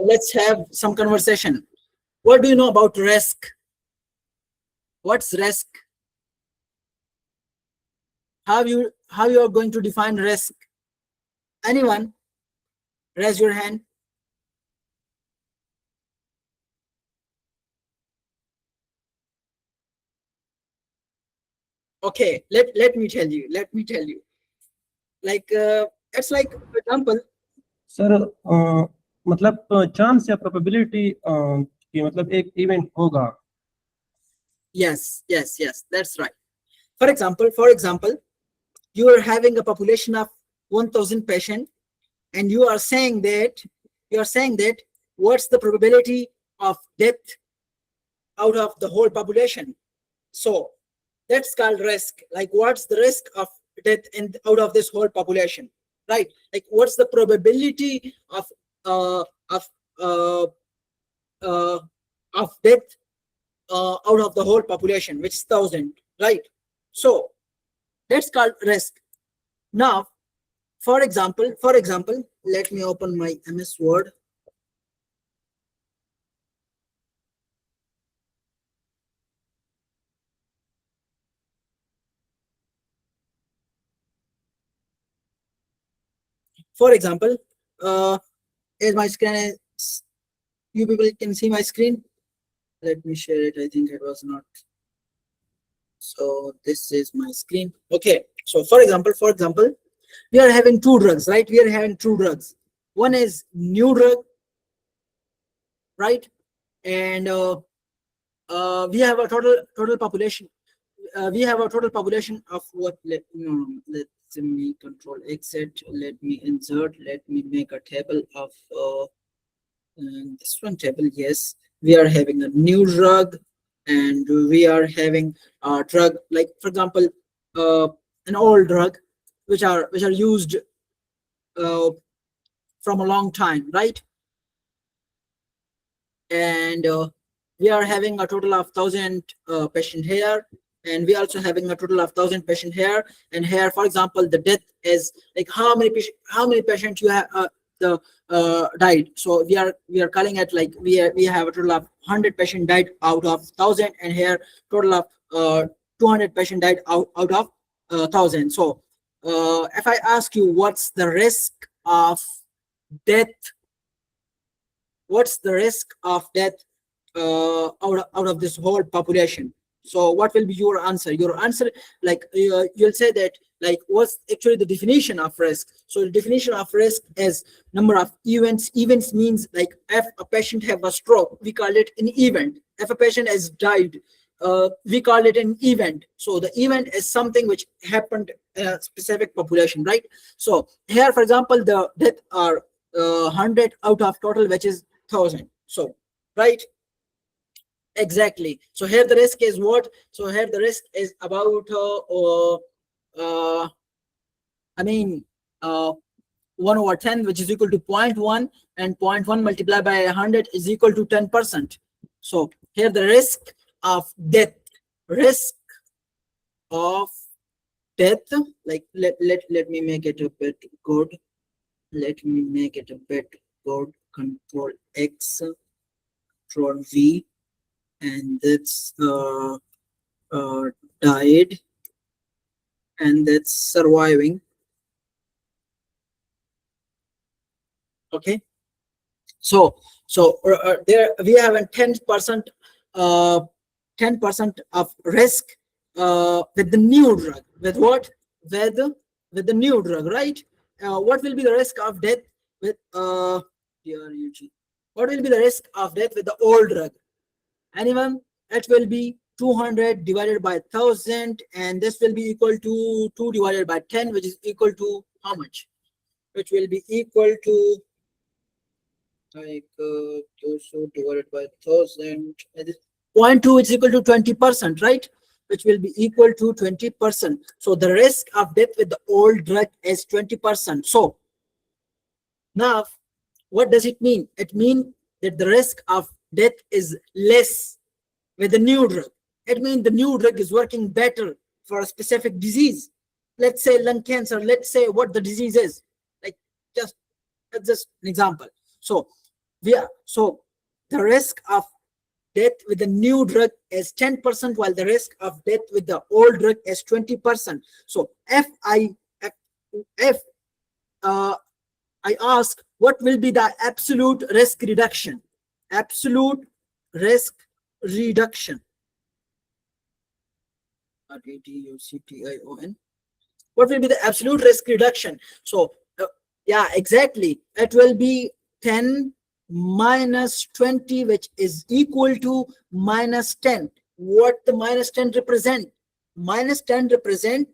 let's have some conversation. What do you know about risk? What's risk? How you are going to define risk? Anyone? Raise your hand. Okay, let me tell you. Let me tell you. Like it's like, for example, sir मतलब chance या probability कि मतलब एक event होगा. yes, that's right. For example, you are having a population of 1,000 patients, and you are saying that what's the probability of death out of the whole population? So that's called risk. Like, what's the risk of death out of this whole population, right? Like, what's the probability of uh, of uh, uh, death out of the whole population, which is 1,000, right? So that's called risk. Now, for example, let me open my MS Word. For example, is my screen is, you people can see my screen? Let me share it. I think it was not. So this is my screen. Okay. So for example, we are having two drugs, right? We are having two drugs. One is new drug, right? And we have a total population. We have a total population of what? Let me control exit. Let me insert. Let me make a table of this one table. Yes, we are having a new drug, and we are having a drug, like for example, an old drug, which are used from a long time, right? And we are having a total of 1,000 patient here, and we also having a total of 1,000 patient here. And here, for example, the death is like how many patients you have the died. So we are calling it like we have a total of 100 patient died out of 1,000, and here total of 200 patient died out of 1,000. So if I ask you what's the risk of death, what's the risk of death out of this whole population? So what will be your answer? Your answer, like you'll say that, like, what's actually the definition of risk? So the definition of risk is number of events. Events means, like, if a patient have a stroke, we call it an event. If a patient has died, we call it an event. So the event is something which happened in a specific population, right? So here, for example, the death are 100 out of total, which is 1,000. So, right? Exactly. So here the risk is what? So here the risk is about I mean 1/10, which is equal to 0.1, and 0.1 multiplied by 100 is equal to 10%. So here the risk of death, like let me make it a bit good. Let me make it a bit good. Control X, Control V, and that's died, and that's surviving. Okay, so there we have a 10% of risk with the new drug. With what? With the new drug, right? What will be the risk of death with DRUG? What will be the risk of death with the old drug? Anyone? It will be 200 divided by 1,000, and this will be equal to 2 divided by 10, which is equal to how much? Which will be equal to, like 200 divided by 1,000. 0.2 is equal to 20%, right? Which will be equal to 20%. So the risk of death with the old drug is 20%. So now, what does it mean? It means that the risk of death is less with the new drug. It means the new drug is working better for a specific disease. Let's say lung cancer. Let's say what the disease is. Like, just an example. So So the risk of death with the new drug is 10%, while the risk of death with the old drug is 20%. So if I ask what will be the absolute risk reduction, absolute risk reduction, RADUCTION, what will be the absolute risk reduction? So yeah, exactly, it will be 10 minus 20, which is equal to minus 10. What the minus 10 represent? Minus 10 represent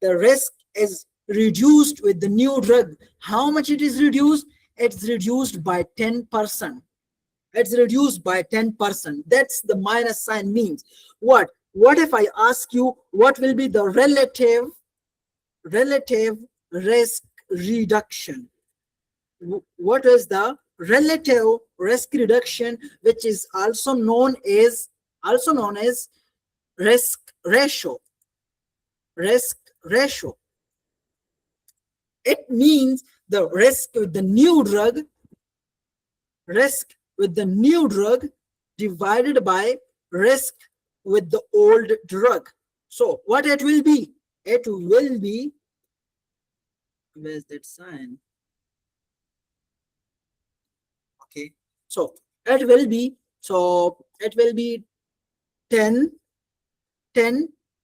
the risk is reduced with the new drug. How much it is reduced? It's reduced by 10%. It's reduced by 10%. That's the minus sign means. What if I ask you what will be the relative risk reduction? What is the relative risk reduction, which is also known as risk ratio? Risk ratio, it means the risk with the new drug, risk with the new drug divided by risk with the old drug. So what it will be? It will be, where's that sign? Okay, so it will be 10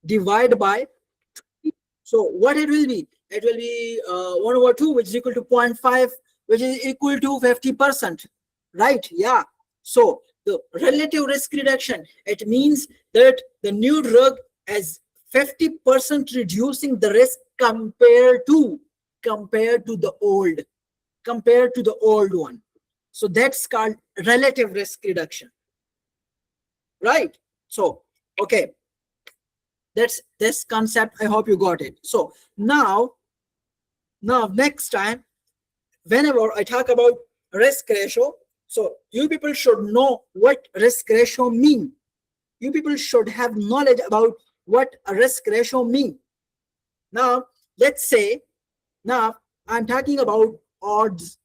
divided by, so what it will be? It will be 1 over 2, which is equal to 0.5, which is equal to 50%, right? Yeah. So the relative risk reduction, it means that the new drug is 50% reducing the risk compared to the old one. So that's called relative risk reduction, right? So okay, that's this concept. I hope you got it. So now next time, whenever I talk about risk ratio, so you people should know what risk ratio mean. You people should have knowledge about what a risk ratio mean. Now let's say, now I'm talking about odds.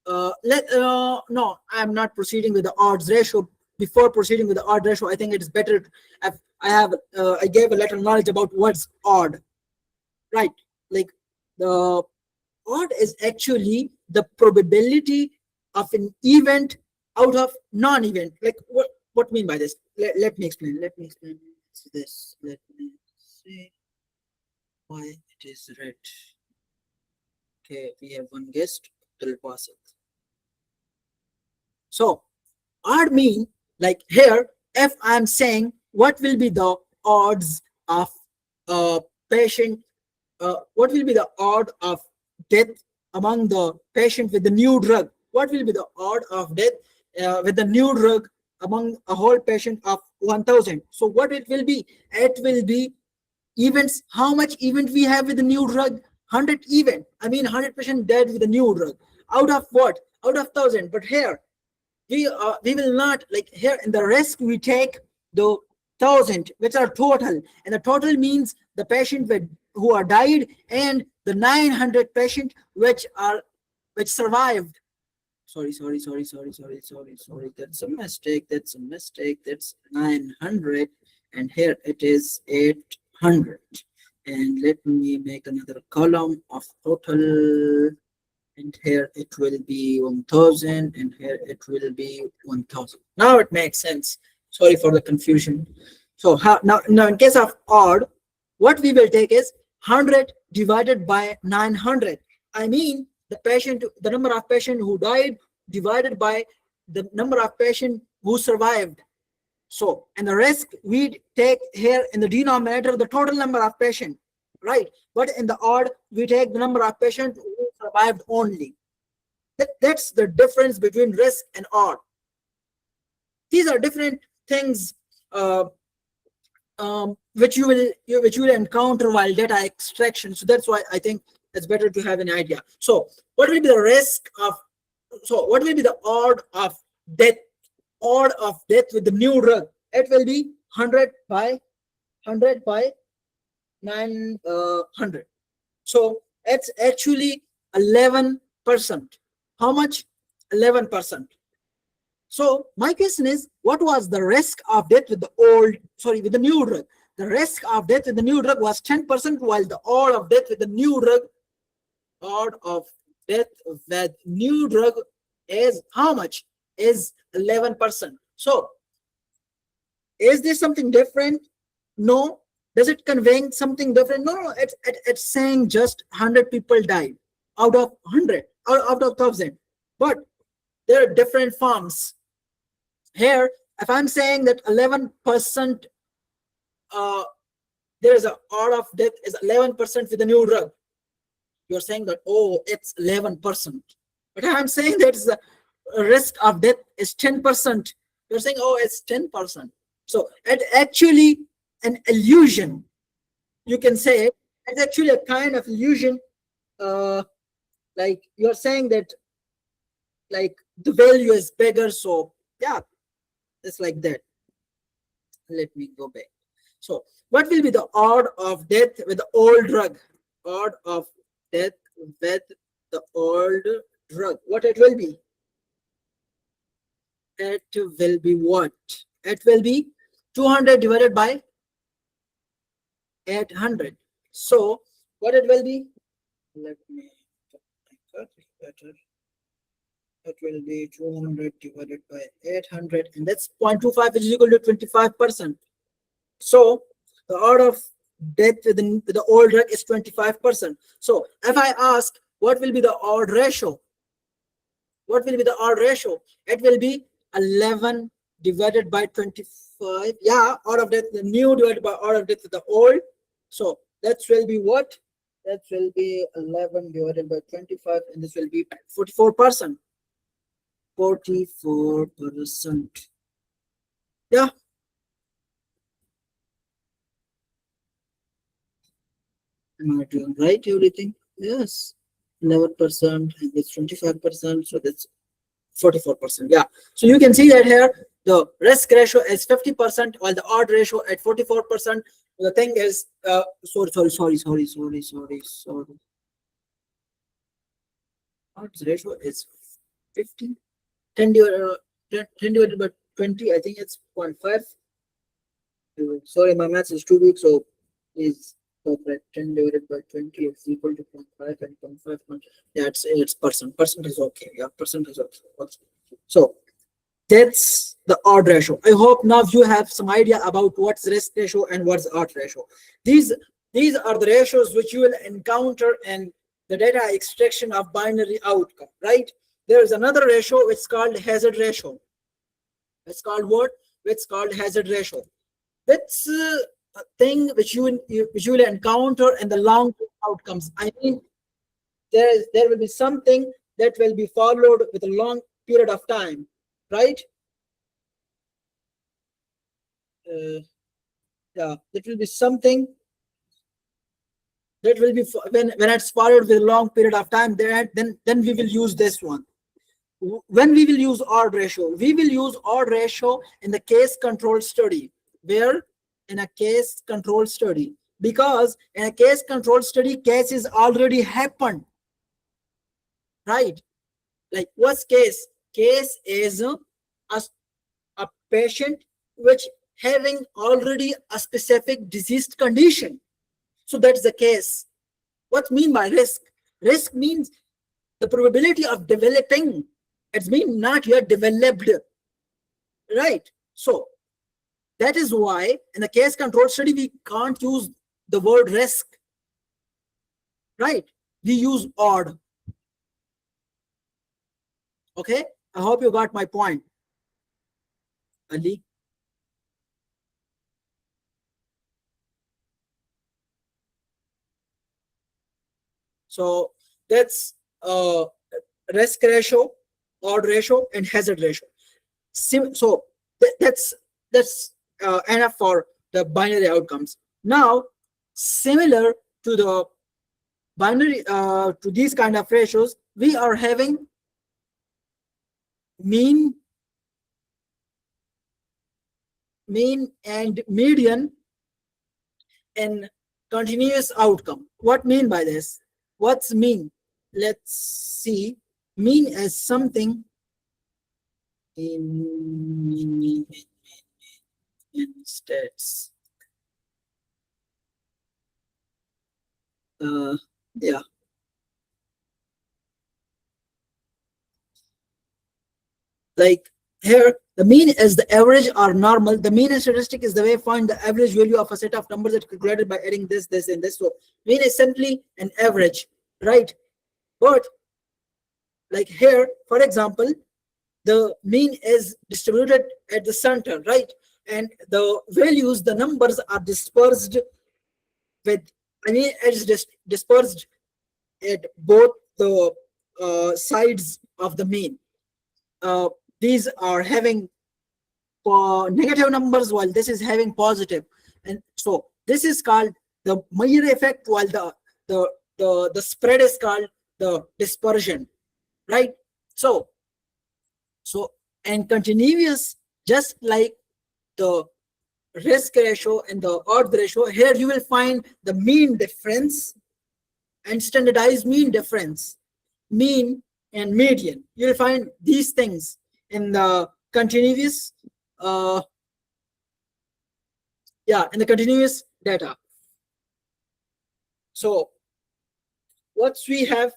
No, I'm not proceeding with the odds ratio. Before proceeding with the odd ratio, I think it is better if I gave a little knowledge about what's odd, right? Like the odd is actually the probability of an event out of non-event. Like what mean by this? Let me explain. This. Let me see why it is red. Okay, we have one guest. Will pass it. So odd mean, like here, if I'm saying what will be the odds of a patient, what will be the odd of death among the patient with the new drug? What will be the odd of death with the new drug among a whole patient of 1000? So what it will be? It will be events. How much event we have with the new drug? 100 event. I mean 100% dead with the new drug. Out of what? Out of 1000. But here we will not, like here in the risk we take the 1000, which are total, and the total means the patient who are died and the 900 patient which survived. Sorry, that's a mistake, that's 900, and here it is 800. And let me make another column of total, and here it will be 1000, and here it will be 1000. Now it makes sense. Sorry for the confusion. So now in case of odd, what we will take is 100 divided by 900. I mean the number of patient who died divided by the number of patient who survived. So, and the risk we take here in the denominator, the total number of patient, right? But in the odd, we take the number of patient who survived only. That's the difference between risk and odd. These are different things which you will encounter while data extraction. So that's why I think it's better to have an idea. So what will be the risk of? So what will be the odd of death? Odd of death with the new drug? It will be 100 by 900. So it's actually 11%. How much? 11%. So my question is, what was the risk of death with the new drug? The risk of death with the new drug was 10%, while the odds of death with the new drug, odds of death with new drug is how much? Is 11%. So is this something different? No. Does it convey something different? No. It's saying just 100 people died out of 100 or out of 1,000. But there are different forms. Here, if I'm saying that 11%, there is a odds of death is 11% with the new drug, you're saying that, oh, it's 11%. But I'm saying that the risk of death is 10%. You're saying, oh, it's 10%. So it's actually an illusion. You can say it's actually a kind of illusion. Like you're saying that, like the value is bigger. So yeah, it's like that. Let me go back. So what will be the odds of death with the old drug? Odds of death with the old drug. What it will be? It will be what? It will be 200 divided by 800. So what it will be? Let me cut it better. It will be 200 divided by 800, and that's 0.25, which is equal to 25%. So the odds of death with the old drug is 25%. So if I ask what will be the odd ratio, what will be the odd ratio? It will be 11 divided by 25. Yeah, odds of death the new divided by odds of death with the old. So that will be what? That will be 11 divided by 25, and this will be 44%. 44%. Yeah. Am I doing right everything? Yes. 11%, and it's 25%, so that's 44%. Yeah. So you can see that here the risk ratio is 50%, while the odd ratio at 44%. The thing is, sorry. Odds ratio is 50. 10 divided by 20, I think it's 0.5. Sorry, my maths is too weak, so please correct. 10 divided by 20 is equal to 0.5, and 0.5. Yeah, it's percent. Percent is okay. Yeah, percent is okay. So that's the odd ratio. I hope now you have some idea about what's risk ratio and what's odd ratio. These are the ratios which you will encounter in the data extraction of binary outcome, right? There is another ratio which is called hazard ratio. It's called what? It's called hazard ratio. That's a thing which you will encounter in the long outcomes. I mean, there will be something that will be followed with a long period of time, right? Yeah, that will be something that will be when it's followed with a long period of time. Then we will use this one. When we will use odd ratio, we will use odd ratio in the case control study. Where? In a case control study, because in a case control study, cases already happened, right? Like what's case? Case is a patient which having already a specific disease condition. So that's the case. What mean by risk? Risk means the probability of developing. It's mean not yet developed, right? So that is why in the case control study we can't use the word risk, right? We use odd. Okay, I hope you got my point, Ali. So that's risk ratio, odd ratio, and hazard ratio. So that's enough for the binary outcomes. Now, similar to the binary, to these kind of ratios, we are having mean and median in continuous outcome. What mean by this? What's mean? Let's see. Mean is something in stats. Yeah, like here the mean is the average or normal. The mean and statistic is the way to find the average value of a set of numbers that calculated by adding this and this. So mean is simply an average, right? But like here, for example, the mean is distributed at the center, right? And the values, the numbers are dispersed with, I mean, it's dispersed at both the sides of the mean. These are having negative numbers while this is having positive, and so this is called the Meyer effect, while the spread is called the dispersion, right? So and continuous, just like the risk ratio and the odds ratio, here you will find the mean difference and standardized mean difference, mean and median. You will find these things in the continuous, in the continuous data. So what we have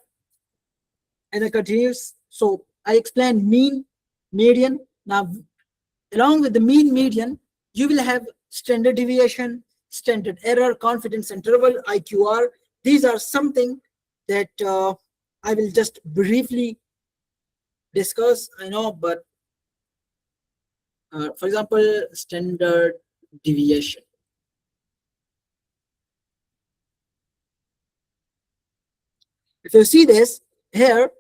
in the continuous, so I explained mean, median. Now along with the mean, median, you will have standard deviation, standard error, confidence interval, IQR. These are something that I will just briefly discuss. I know, but for example, standard deviation. If you see this here,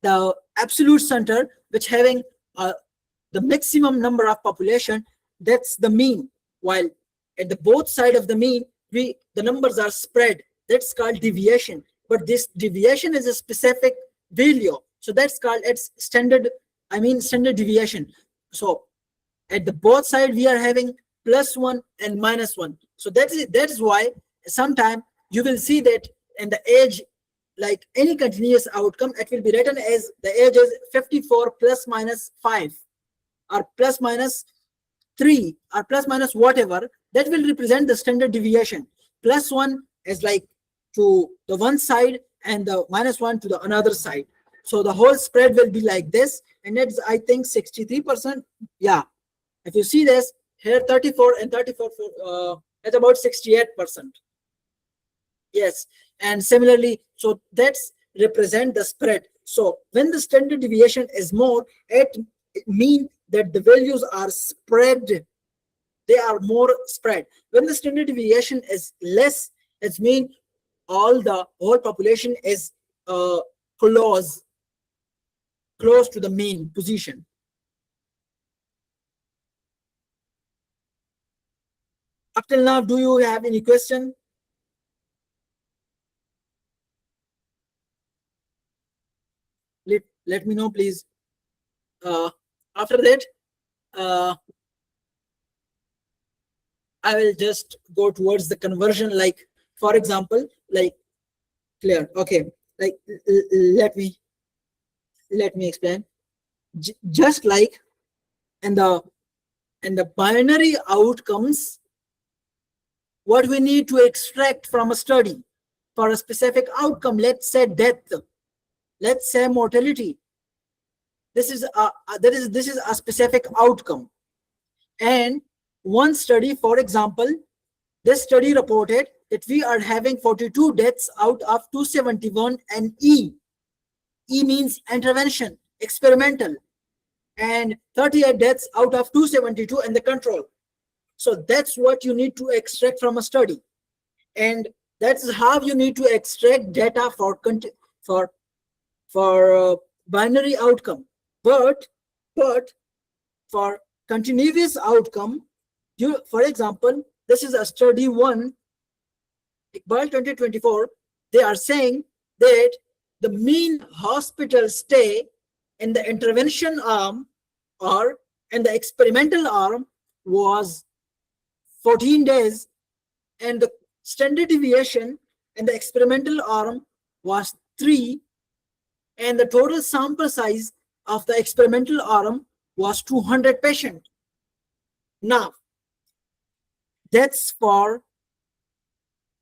the absolute center, which having the maximum number of population, that's the mean. While at the both side of the mean, the numbers are spread. That's called deviation. But this deviation is a specific value, so that's called its standard. I mean standard deviation. So at the both side we are having +1 and -1. So that is why sometime you will see that in the age, like any continuous outcome, it will be written as the age is 54 ±5 or ±3 or ± whatever. That will represent the standard deviation. +1 is like to the one side and the -1 to the another side. So the whole spread will be like this, and it's I think 63%. Yeah, if you see this here, 34 and 34, it's about 68%. Yes, and similarly, so that's represent the spread. So when the standard deviation is more, it means that the values are spread. They are more spread. When the standard deviation is less, it means the whole population is close to the mean position. Up till now, do you have any question? Let me know, please. After that, I will just go towards the conversion. Like, for example, like clear. Okay, like let me explain. Just like in the binary outcomes, what we need to extract from a study for a specific outcome, let's say death, let's say mortality. This is a specific outcome. And one study, for example, this study reported that we are having 42 deaths out of 271, and E means intervention, experimental, and 38 deaths out of 272 in the control. So that's what you need to extract from a study, and that's how you need to extract data for binary outcome. But for continuous outcome, for example, this is a study 1, Iqbal 2024. They are saying that the mean hospital stay in the intervention arm or in the experimental arm was 14 days, and the standard deviation in the experimental arm was 3, and the total sample size of the experimental arm was 200 patient. Now, that's for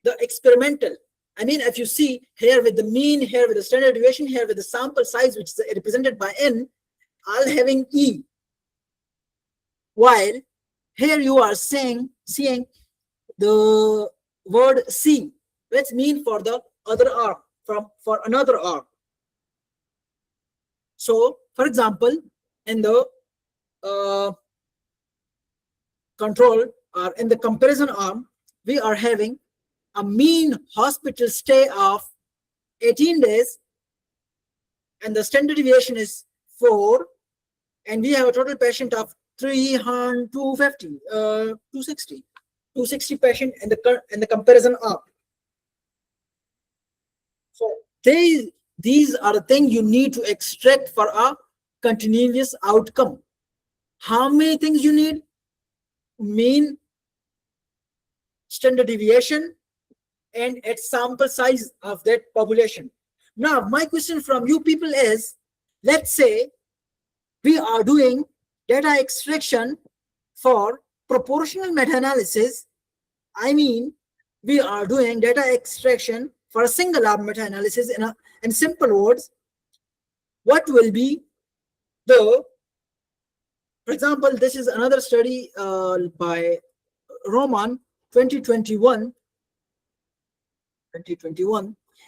the experimental. I mean, if you see here with the mean, here with the standard deviation, here with the sample size, which is represented by n, all having e. While here you are seeing the word c. Let's mean for the other arm, for another arm. So, for example, in the control or in the comparison arm, we are having a mean hospital stay of 18 days, and the standard deviation is 4, and we have a total patient of 250, 260 patient in the comparison arm. So these are the things you need to extract for a continuous outcome. How many things you need? Mean, standard deviation, and its sample size of that population. Now, my question from you people is, let's say we are doing data extraction for proportional meta-analysis. I mean, we are doing data extraction for a single arm meta-analysis. In simple words, what will be the, for example, this is another study by Roman 2021,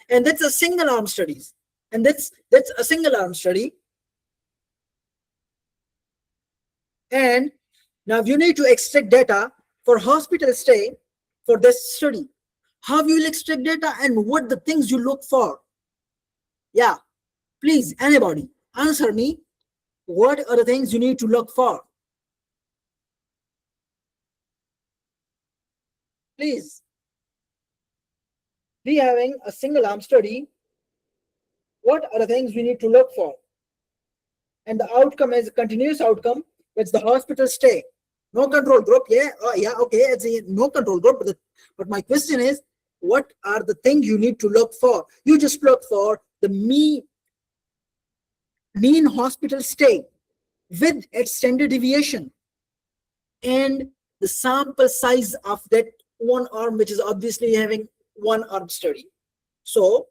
and that's a single arm studies, and that's a single arm study. And now you need to extract data for hospital stay for this study. How you will extract data and what the things you look for? Yeah, please, anybody, answer me. What are the things you need to look for? Please. We having a single arm study. What are the things we need to look for? And the outcome is a continuous outcome. It's the hospital stay. No control group. Yeah, okay. It's a no control group. But my question is, what are the things you need to look for? You just look for the mean hospital stay with its standard deviation and the sample size of that one arm, which is obviously having one arm study. So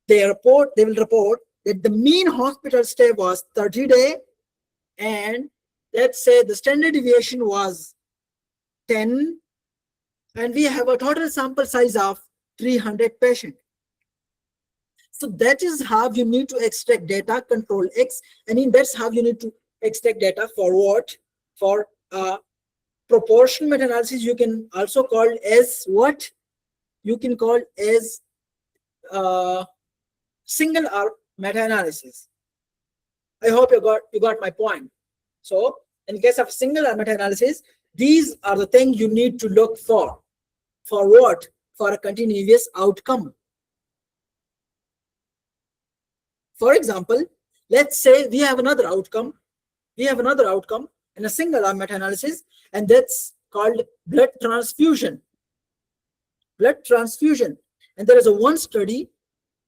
they will report that the mean hospital stay was 30 days, and let's say the standard deviation was 10, and we have a total sample size of 300 patients. So that is how you need to extract data, control X. I mean, that's how you need to extract data for what? For proportional meta-analysis. You can also call as what? You can call as single arm meta-analysis. I hope you got my point. So in case of single arm meta-analysis, these are the things you need to look for. For what? For a continuous outcome. For example, let's say we have another outcome. In a single arm meta-analysis, and that's called blood transfusion. And there is a one study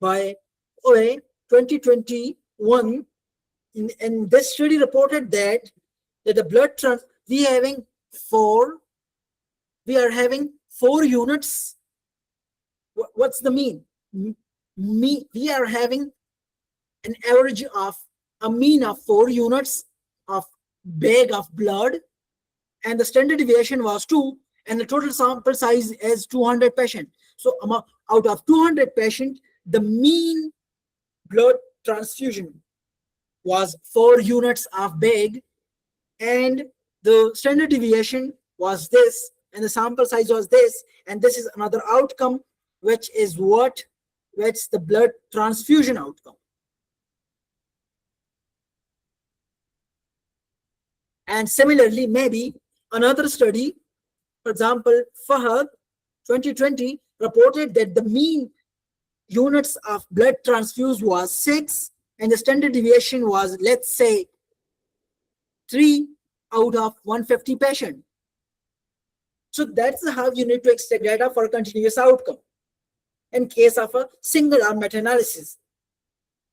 by OA 2021, and this study reported that the blood we are having 4 units. What's the mean? We are having an average of a mean of 4 units of bag of blood, and the standard deviation was 2, and the total sample size is 200 patients. So out of 200 patients, the mean blood transfusion was 4 units of bag, and the standard deviation was this, and the sample size was this, and this is another outcome, which is what? Which the blood transfusion outcome. And similarly, maybe another study, for example, Fahad 2020 reported that the mean units of blood transfused was 6, and the standard deviation was, let's say, 3 out of 150 patients. So that's how you need to extract data for a continuous outcome in case of a single arm meta-analysis.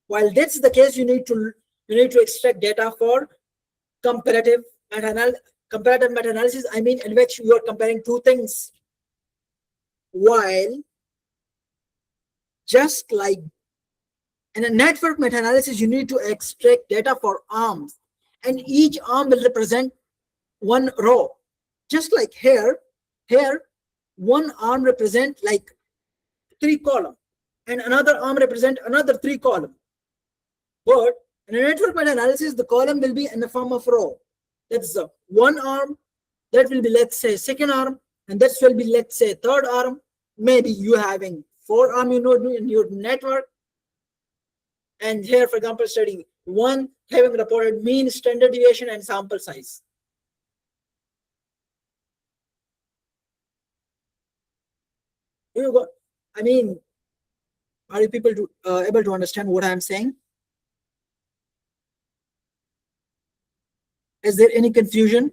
While that's the case, you need to extract data for comparative meta-analysis, I mean, in which you are comparing two things. While just like in a network meta-analysis, you need to extract data for arms, and each arm will represent one row. Just like here, one arm represent like 3 column, and another arm represent another 3 column. But in a network meta-analysis, the column will be in the form of row. That's the one arm, that will be, let's say, second arm, and that will be, let's say, third arm. Maybe you having 4 arm, in your network. And here, for example, studying 1 having reported mean, standard deviation, and sample size. You got, I mean, are you people able to understand what I'm saying? Is there any confusion?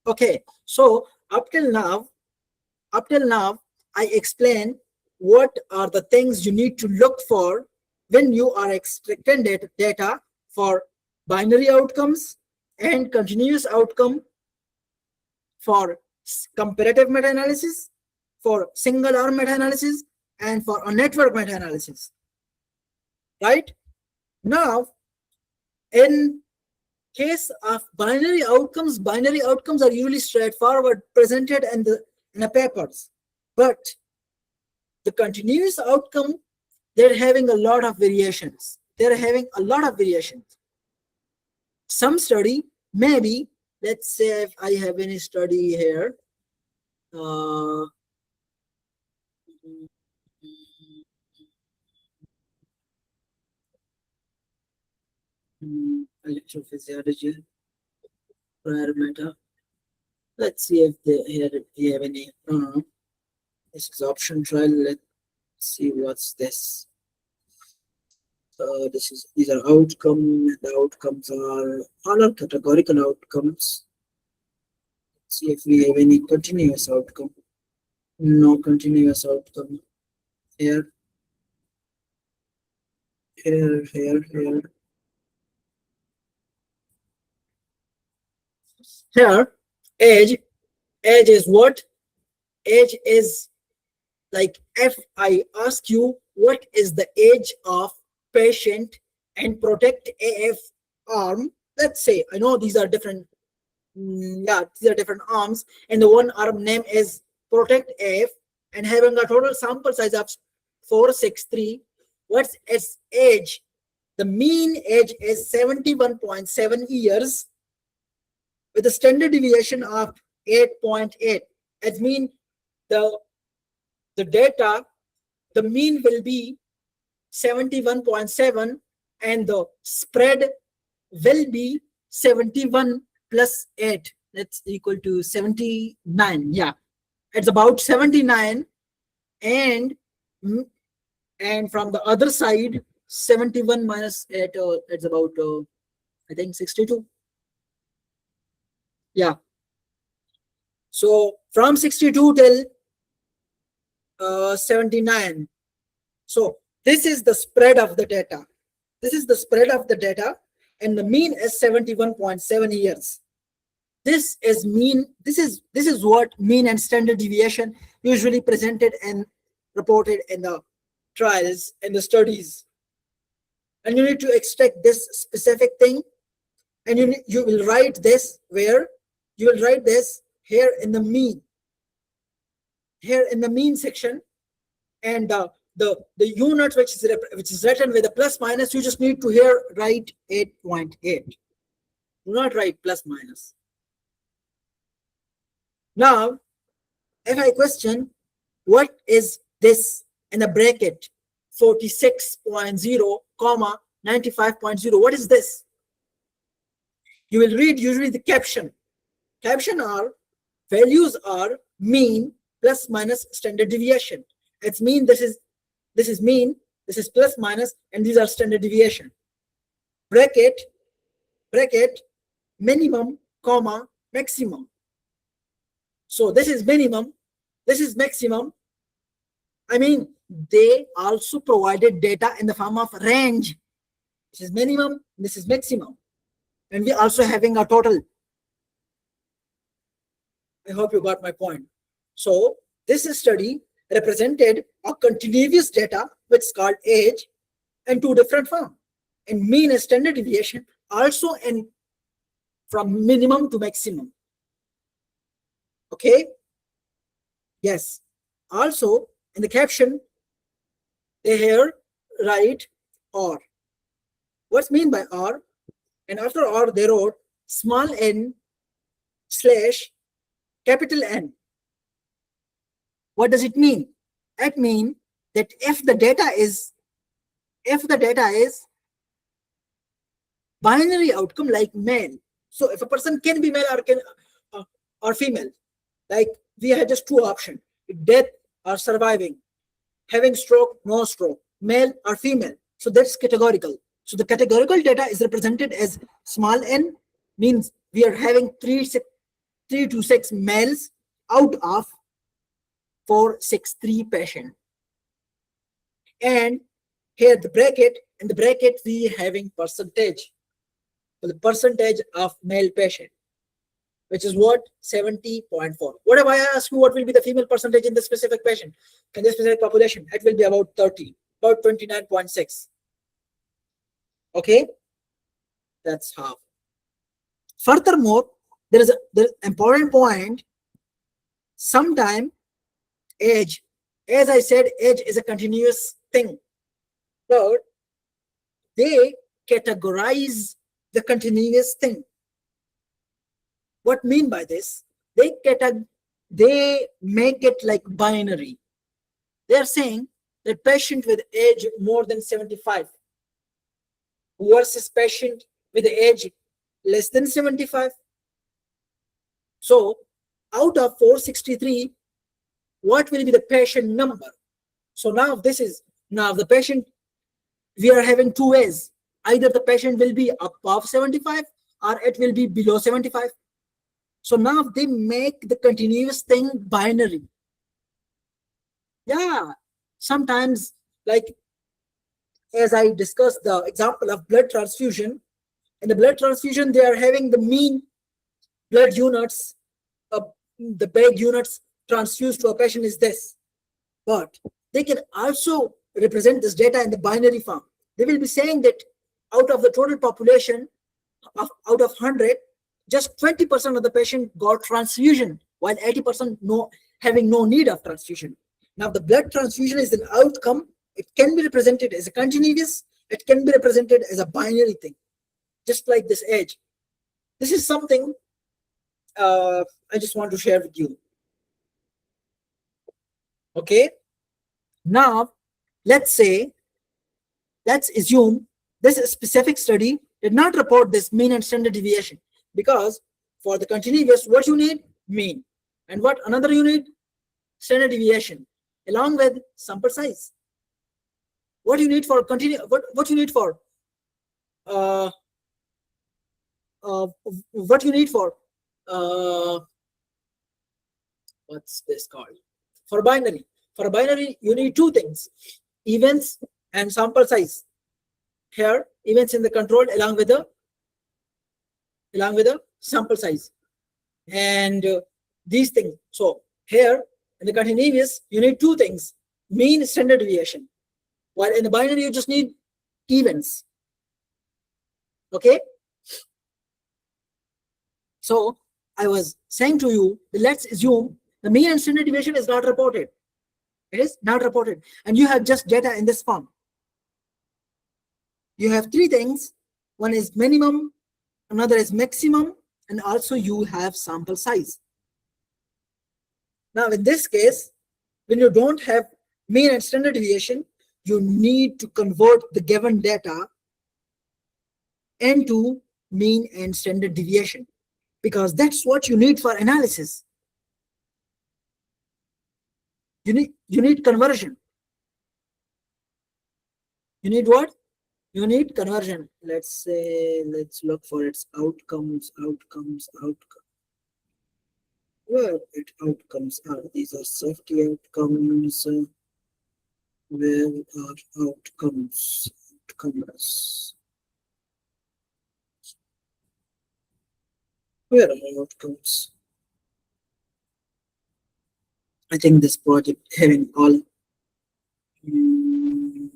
Okay, so up till now, I explained what are the things you need to look for when you are extracting data for binary outcomes and continuous outcome, for comparative meta-analysis, for single arm meta-analysis, and for a network meta-analysis. Right? Now, in case of binary outcomes are usually straightforward, presented in the papers. But the continuous outcome, they're having a lot of variations. Some study, maybe, let's say if I have any study here, electrophysiology, prior meta. Let's see if they have any. No. This is option trial. Let's see what's this. These are outcome. The outcomes are all categorical outcomes. Let's see if we have any continuous outcome. No continuous outcome here. Here, age is what? Age is like, if I ask you what is the age of patient and protect AF arm, let's say, I know these are different, these are different arms, and the one arm name is protect AF and having a total sample size of 463. What's its age? The mean age is 71.7 years with a standard deviation of 8.8. It means the data, the mean will be 71.7 and the spread will be 71 plus 8. That's equal to 79. Yeah, it's about 79, and from the other side, 71 minus 8, it's about I think 62. Yeah, so from 62 till 79. So this is the spread of the data. And the mean is 71.7 years. This is mean. This is what mean and standard deviation usually presented and reported in the trials and the studies. And you need to extract this specific thing, and you will write this where? You will write this here in the mean. Here in the mean section, and the unit which is written with a plus minus, you just need to here write 8.8. Do not write plus minus. Now, if I question what is this in a bracket 46.0 comma 95.0, what is this? You will read usually the caption. Caption are values are mean plus minus standard deviation. It's mean, this is mean, this is plus minus, and these are standard deviation. Bracket minimum comma maximum. So this is minimum, this is maximum. I mean, they also provided data in the form of range. This is minimum, this is maximum. And we also having a total. I hope you got my point. So this study represented a continuous data which is called age in two different forms. And mean and standard deviation also in from minimum to maximum. Okay? Yes. Also in the caption, they here write or. What's mean by or? And after or they wrote small n slash capital N. What does it mean? It means that if the data is binary outcome like male, so if a person can be male or female, like we had just two options: death or surviving, having stroke, no stroke, male or female. So that's categorical. So the categorical data is represented as small n, means we are having 3 to 6 males out of 463 patient. And here the bracket, in the bracket we having percentage. So the percentage of male patient, which is what? 70.4. What if I ask you what will be the female percentage in the specific patient, in this specific population? It will be about 30, about 29.6. Okay, that's half. Furthermore, there is an important point. Sometime age, as I said, age is a continuous thing. Third, they categorize the continuous thing. What mean by this? They make it like binary. They are saying that patient with age more than 75 versus patient with age less than 75. So out of 463, what will be the patient number? So now the patient, we are having two ways. Either the patient will be above 75 or it will be below 75. So now they make the continuous thing binary. Yeah, sometimes, like as I discussed the example of blood transfusion, in the blood transfusion they are having the mean blood units, the bag units transfused to a patient is this. But they can also represent this data in the binary form. They will be saying that out of the total population, out of 100, just 20% of the patient got transfusion, while 80% having no need of transfusion. Now the blood transfusion is an outcome. It can be represented as a continuous, it can be represented as a binary thing, just like this age. This is something I just want to share with you. Okay, now let's assume this specific study did not report this mean and standard deviation, because for the continuous, what you need? Mean. And what another you need? Standard deviation, along with sample size. What you need for what you need for what you need for what's this called? For binary. For binary, you need two things: events and sample size. Here, events in the control along with the sample size, and these things. So here in the continuous, you need two things: mean, standard deviation. While in the binary, you just need events. Okay. So I was saying to you, let's assume the mean and standard deviation is not reported. It is not reported, and you have just data in this form. You have three things: one is minimum, another is maximum, and also you have sample size. Now in this case, when you don't have mean and standard deviation, you need to convert the given data into mean and standard deviation, because that's what you need for analysis. You need conversion. You need what? You need conversion. Let's look for its outcomes. Where its outcomes are? These are safety outcomes. Where are outcomes? Where are my outcomes? I think this project having all. Hmm,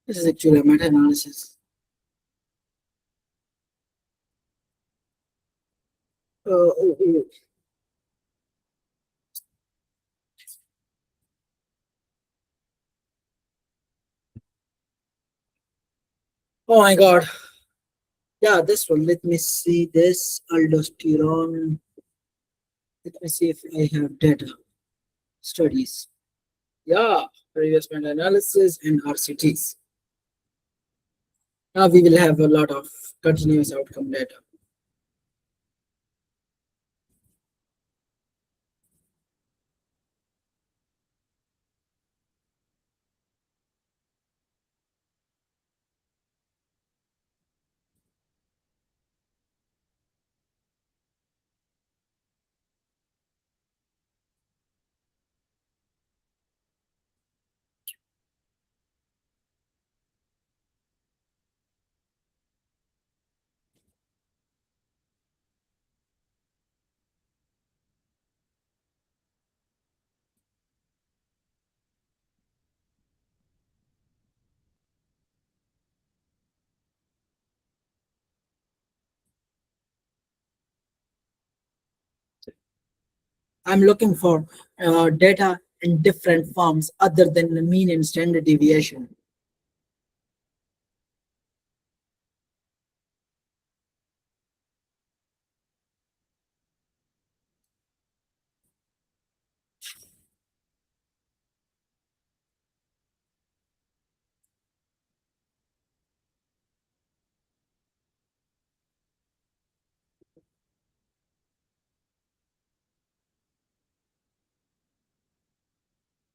this is actually a meta-analysis. Oh, oh, oh my god. Yeah, this one. Let me see this aldosterone. Let me see if I have data studies. Yeah, previous meta-analysis and RCTs. Now we will have a lot of continuous outcome data. I'm looking for data in different forms other than the mean and standard deviation.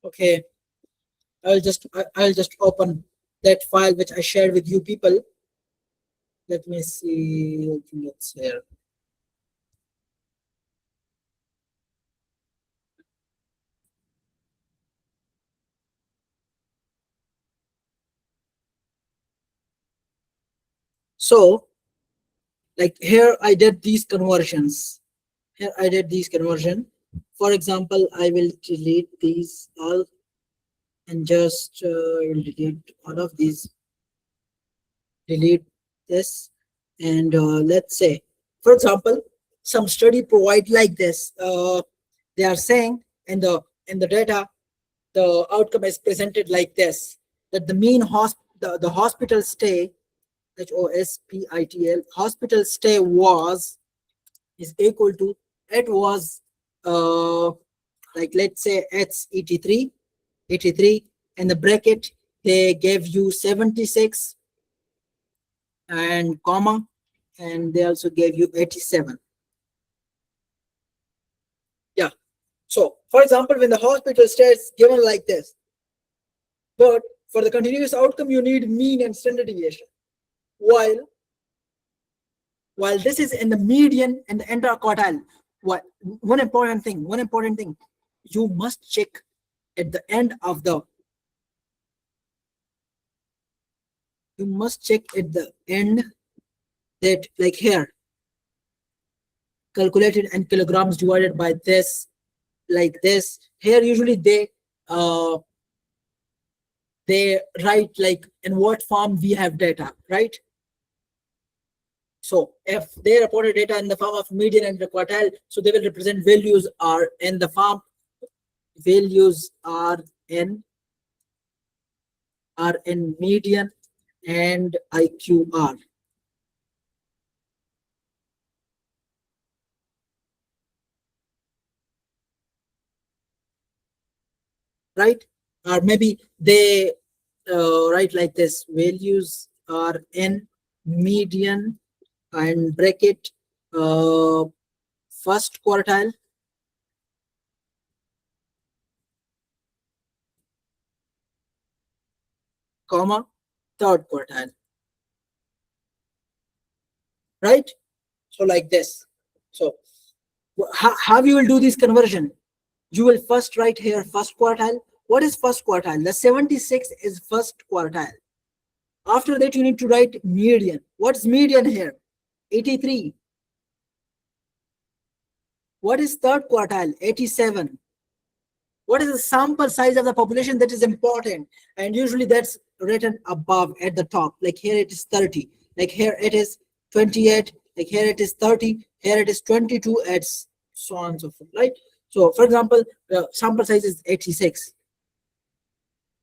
Okay, I'll just open that file which I shared with you people. Let me see. I think it's here. So, like here, I did these conversions. Here, I did these conversion. For example, I will delete these all and just will delete all of these. Delete this, and let's say, for example, some study provide like this. They are saying in the data, the outcome is presented like this: that the mean the hospital stay, hospital hospital stay was is equal to, it was uh like let's say it's 83 in the bracket. They gave you 76 and comma, and they also gave you 87. Yeah, so for example, when the hospital stay is given like this, but for the continuous outcome you need mean and standard deviation, while this is in the median and the interquartile. What one important thing, you must check at the end of the you must check at the end that, like here, calculated in kilograms divided by this, like this. Here usually uh they write like in what form we have data, right? So if they reported data in the form of median and the quartile, so they will represent values are in the form, values are in median and IQR, right? Or maybe they write like this: values are in median and bracket uh, first quartile, comma third quartile. Right? So like this. So how you will do this conversion? You will first write here first quartile. What is first quartile? The 76 is first quartile. After that, you need to write median. What's median here? 83. What is third quartile? 87. What is the sample size of the population? That is important. And usually that's written above at the top. Like here it is 30. Like here it is 28. Like here it is 30. Here it is 22. It's so on and so forth, right? So for example, the sample size is 86.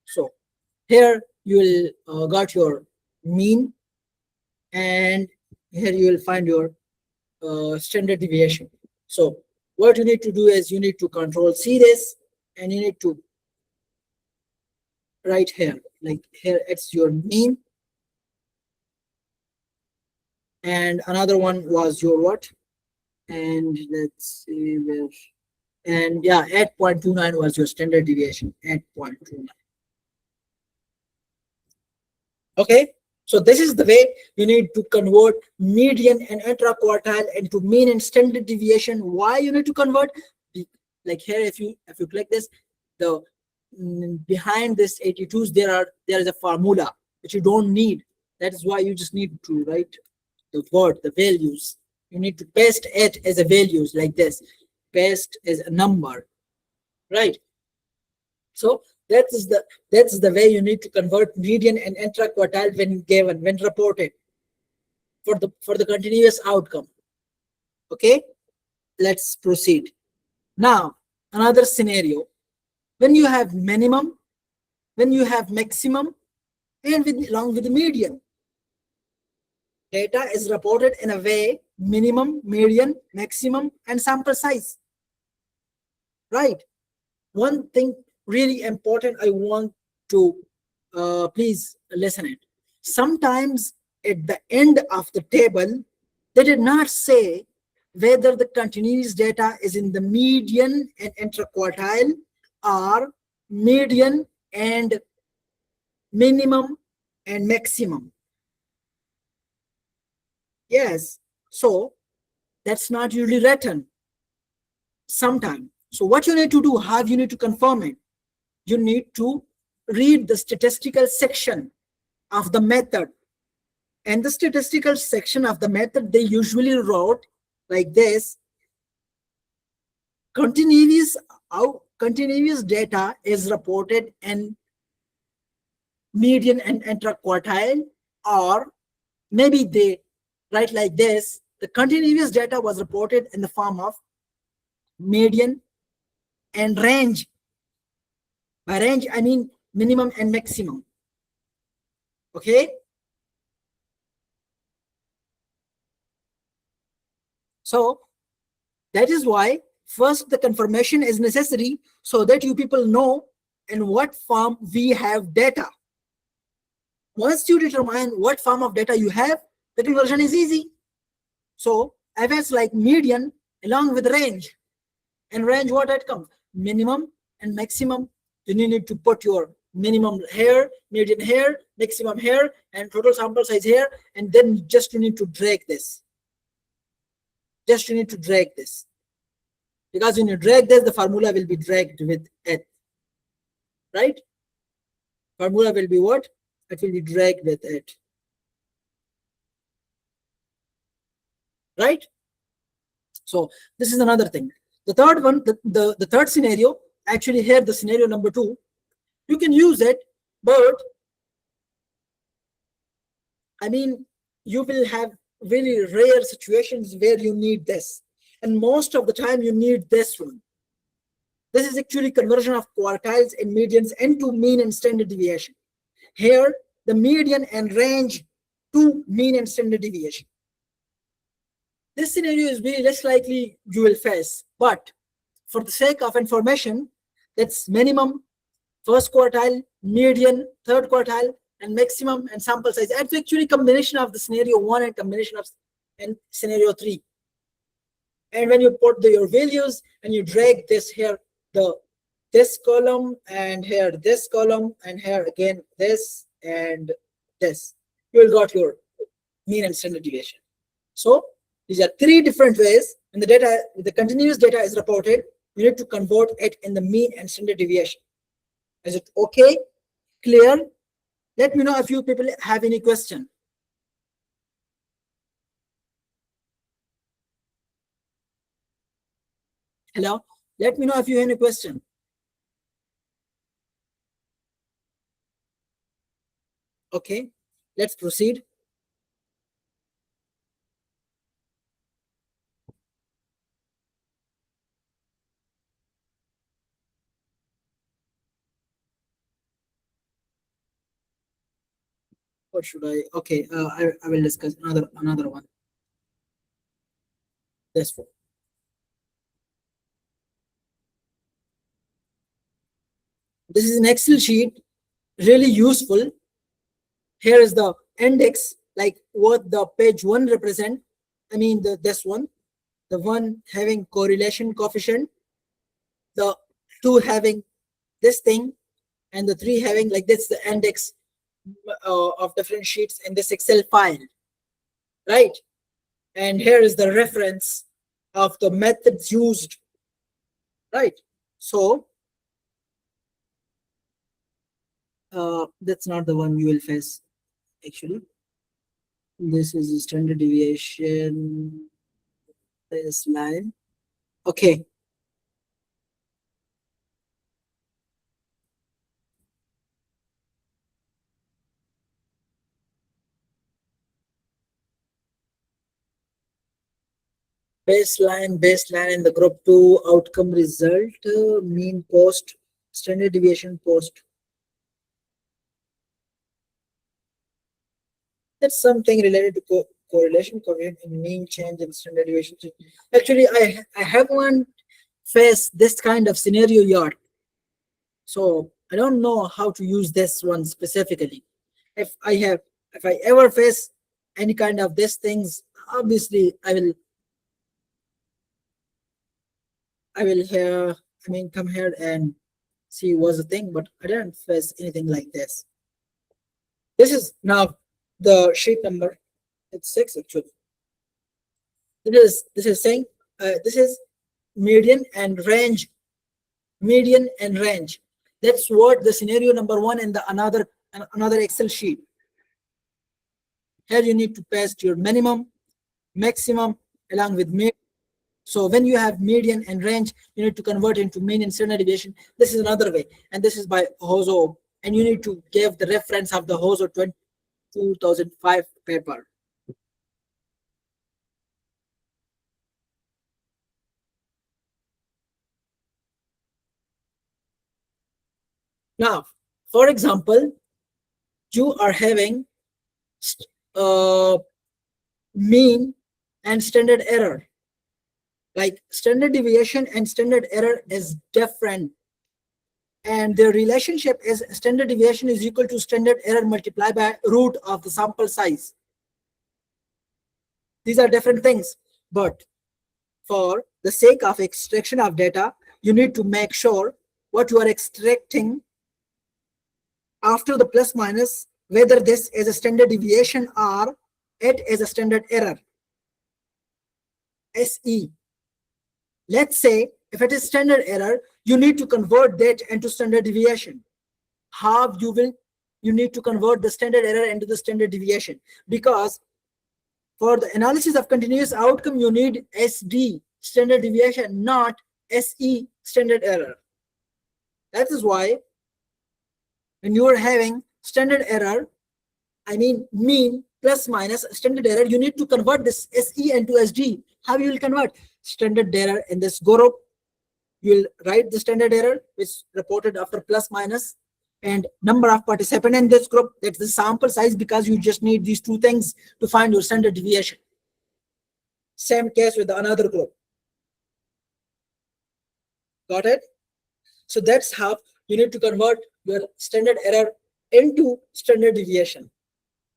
So here you will got your mean, and here you will find your standard deviation. So what you need to do is you need to control C this, and you need to write here, like here it's your mean, and another one was your what, and let's see where, and yeah, 8.29 was your standard deviation, 8.29. Okay, so this is the way you need to convert median and intra-quartile into mean and standard deviation. Why you need to convert? Like here, if you click this, the behind this 82s there is a formula which you don't need. That is why you just need to write the word, the values. You need to paste it as a values like this. Paste as a number, right? So that's the way you need to convert median and intra-quartile when reported for the continuous outcome. Okay, let's proceed. Now another scenario, when you have minimum, when you have maximum, and along with the median. Data is reported in a way: minimum, median, maximum, and sample size. Right? One thing really important I want to please listen it. Sometimes at the end of the table, they did not say whether the continuous data is in the median and intra-quartile or median and minimum and maximum. Yes, so that's not usually written sometime. So what you need to do, how you need to confirm it? You need to read the statistical section of the method. And the statistical section of the method, they usually wrote like this: continuous data is reported in median and intra-quartile, or maybe they write like this: the continuous data was reported in the form of median and range. By range, I mean minimum and maximum. Okay. So that is why first the confirmation is necessary, so that you people know in what form we have data. Once you determine what form of data you have, the conversion is easy. So if it's like median along with range, and range, what it comes? Minimum and maximum. Then you need to put your minimum here, median here, maximum here, and total sample size here, and then just you need to drag this. Just you need to drag this. Because when you drag this, the formula will be dragged with it. Right? Formula will be what? It will be dragged with it. Right? So this is another thing. The third one, the third scenario, actually here the scenario number 2, you can use it, but I mean, you will have very rare situations where you need this. And most of the time you need this one. This is actually conversion of quartiles and medians into mean and standard deviation. Here, the median and range to mean and standard deviation. This scenario is very less likely you will face, but for the sake of information, that's minimum, first quartile, median, third quartile, and maximum and sample size. That's actually combination of the scenario 1 and combination of and scenario 3. And when you put your values and you drag this here, this column, and here this column, and here again this, and this, you will got your mean and standard deviation. So these are three different ways. When the continuous data is reported, you need to convert it in the mean and standard deviation. Is it okay? Clear? Let me know if you people have any question. Hello? Let me know if you have any question. Okay, let's proceed. What should I? Okay, I will discuss another one. This one. This is an Excel sheet, really useful. Here is the index, like what the page one represent. I mean this one, the one having correlation coefficient, the two having this thing, and the three having like this, the index of different sheets in this Excel file, right? And here is the reference of the methods used, right? So that's not the one you will face actually. This is standard deviation baseline. Okay. Baseline in the group 2 outcome result, mean post, standard deviation post. That's something related to correlation coefficient and mean change in standard deviation. Actually, I haven't faced this kind of scenario yet. So I don't know how to use this one specifically. If I ever face any kind of these things, obviously I will here, I mean, come here and see what's the thing, but I didn't face anything like this. This is now the sheet number. It's 6 actually. This is saying this is median and range. Median and range. That's what the scenario number 1 in the another Excel sheet. Here you need to paste your minimum, maximum along with median. So when you have median and range, you need to convert into mean and standard deviation. This is another way, and this is by Hoso, and you need to give the reference of the Hoso 2005 paper. Now, for example, you are having mean and standard error. Like standard deviation and standard error is different, and the relationship is standard deviation is equal to standard error multiplied by root of the sample size. These are different things, but for the sake of extraction of data, you need to make sure what you are extracting after the plus minus, whether this is a standard deviation or it is a standard error, SE. Let's say if it is standard error, you need to convert that into standard deviation. How you need to convert the standard error into the standard deviation, because for the analysis of continuous outcome, you need SD, standard deviation, not SE, standard error. That is why when you are having standard error, I mean mean plus minus standard error, you need to convert this SE into SD. How you will convert? Standard error in this group, you will write the standard error which reported after plus minus and number of participants in this group. That's the sample size, because you just need these two things to find your standard deviation. Same case with another group. Got it? So that's how you need to convert your standard error into standard deviation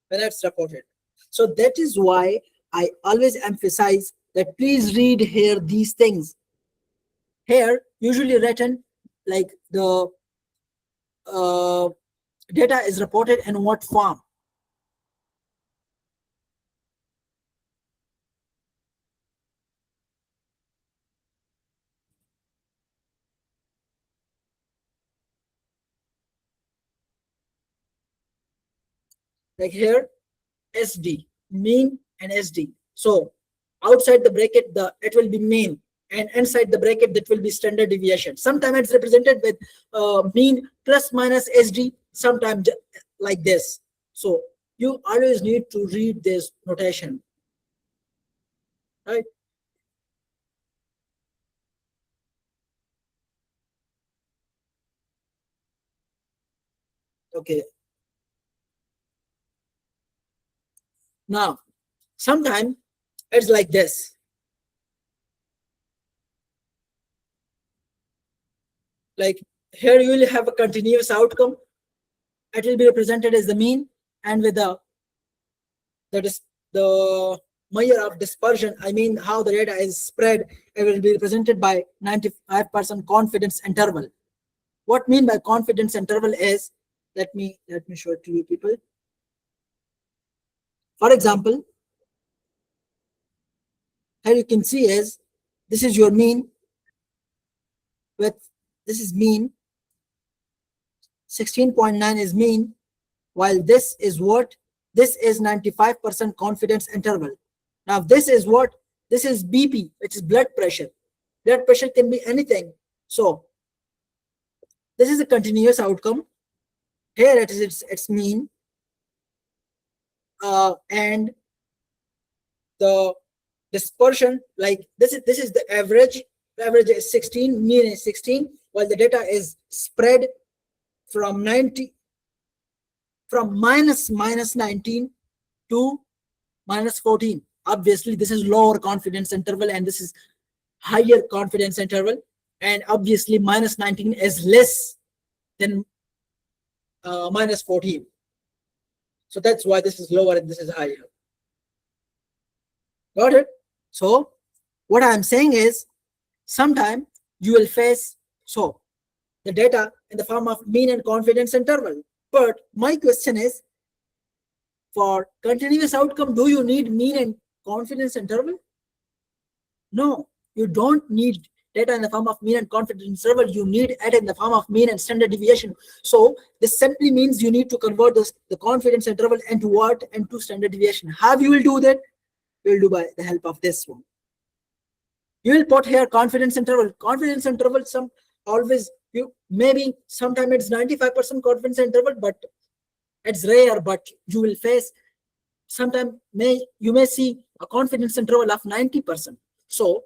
when it's reported. So that is why I always emphasize that please read here these things. Here, usually written like the data is reported in what form. like here, SD, mean and SD. So outside the bracket, it will be mean, and inside the bracket that will be standard deviation. Sometimes it's represented with mean plus minus SD, sometimes like this. So you always need to read this notation, right? Okay. Now, sometimes it's like this. Like here you will have a continuous outcome. It will be represented as the mean, and with that is the measure of dispersion. I mean how the data is spread. It will be represented by 95% confidence interval. What mean by confidence interval is, let me show it to you people. For example, here you can see is this is your mean with this is mean, 16.9 is mean, while this is what? This is 95% confidence interval. Now this is what? This is BP, which is blood pressure. Blood pressure can be anything. So this is a continuous outcome. Here it is its mean, and the dispersion, like this is the average. The average is 16, mean is 16, while the data is spread from 90 from minus 19 to minus 14. Obviously this is lower confidence interval and this is higher confidence interval, and obviously minus 19 is less than minus 14. So that's why this is lower and this is higher. Got it? So what I'm saying is, sometime you will face the data in the form of mean and confidence interval. But my question is, for continuous outcome, do you need mean and confidence interval? No, you don't need data in the form of mean and confidence interval. You need it in the form of mean and standard deviation. So this simply means you need to convert the confidence interval into what? Into standard deviation. How you will do that? You will do by the help of this one. You will put here confidence interval. Confidence interval, some always you maybe sometimes it's 95% confidence interval, but it's rare. But you will face sometimes you may see a confidence interval of 90%. So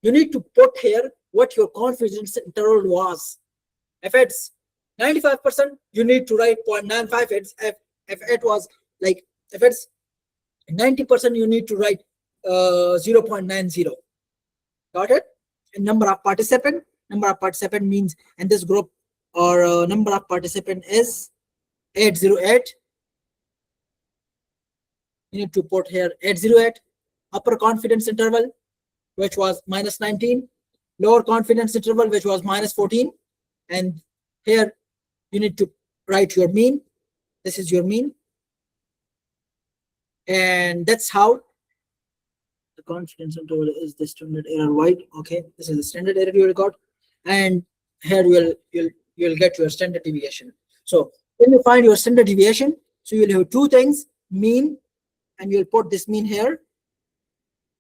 you need to put here what your confidence interval was. If it's 95%, you need to write 0.95. If it was like if it's 90%, you need to write 0.90. Got it? And number of participant means in this group or number of participant is 808. You need to put here 808. Upper confidence interval, which was minus 19. Lower confidence interval, which was minus 14. And here you need to write your mean. This is your mean. And that's how the confidence interval is the standard error white. Okay, this is the standard error you will got, and here you'll get your standard deviation. So when you find your standard deviation, so you'll have two things: mean, and you'll put this mean here,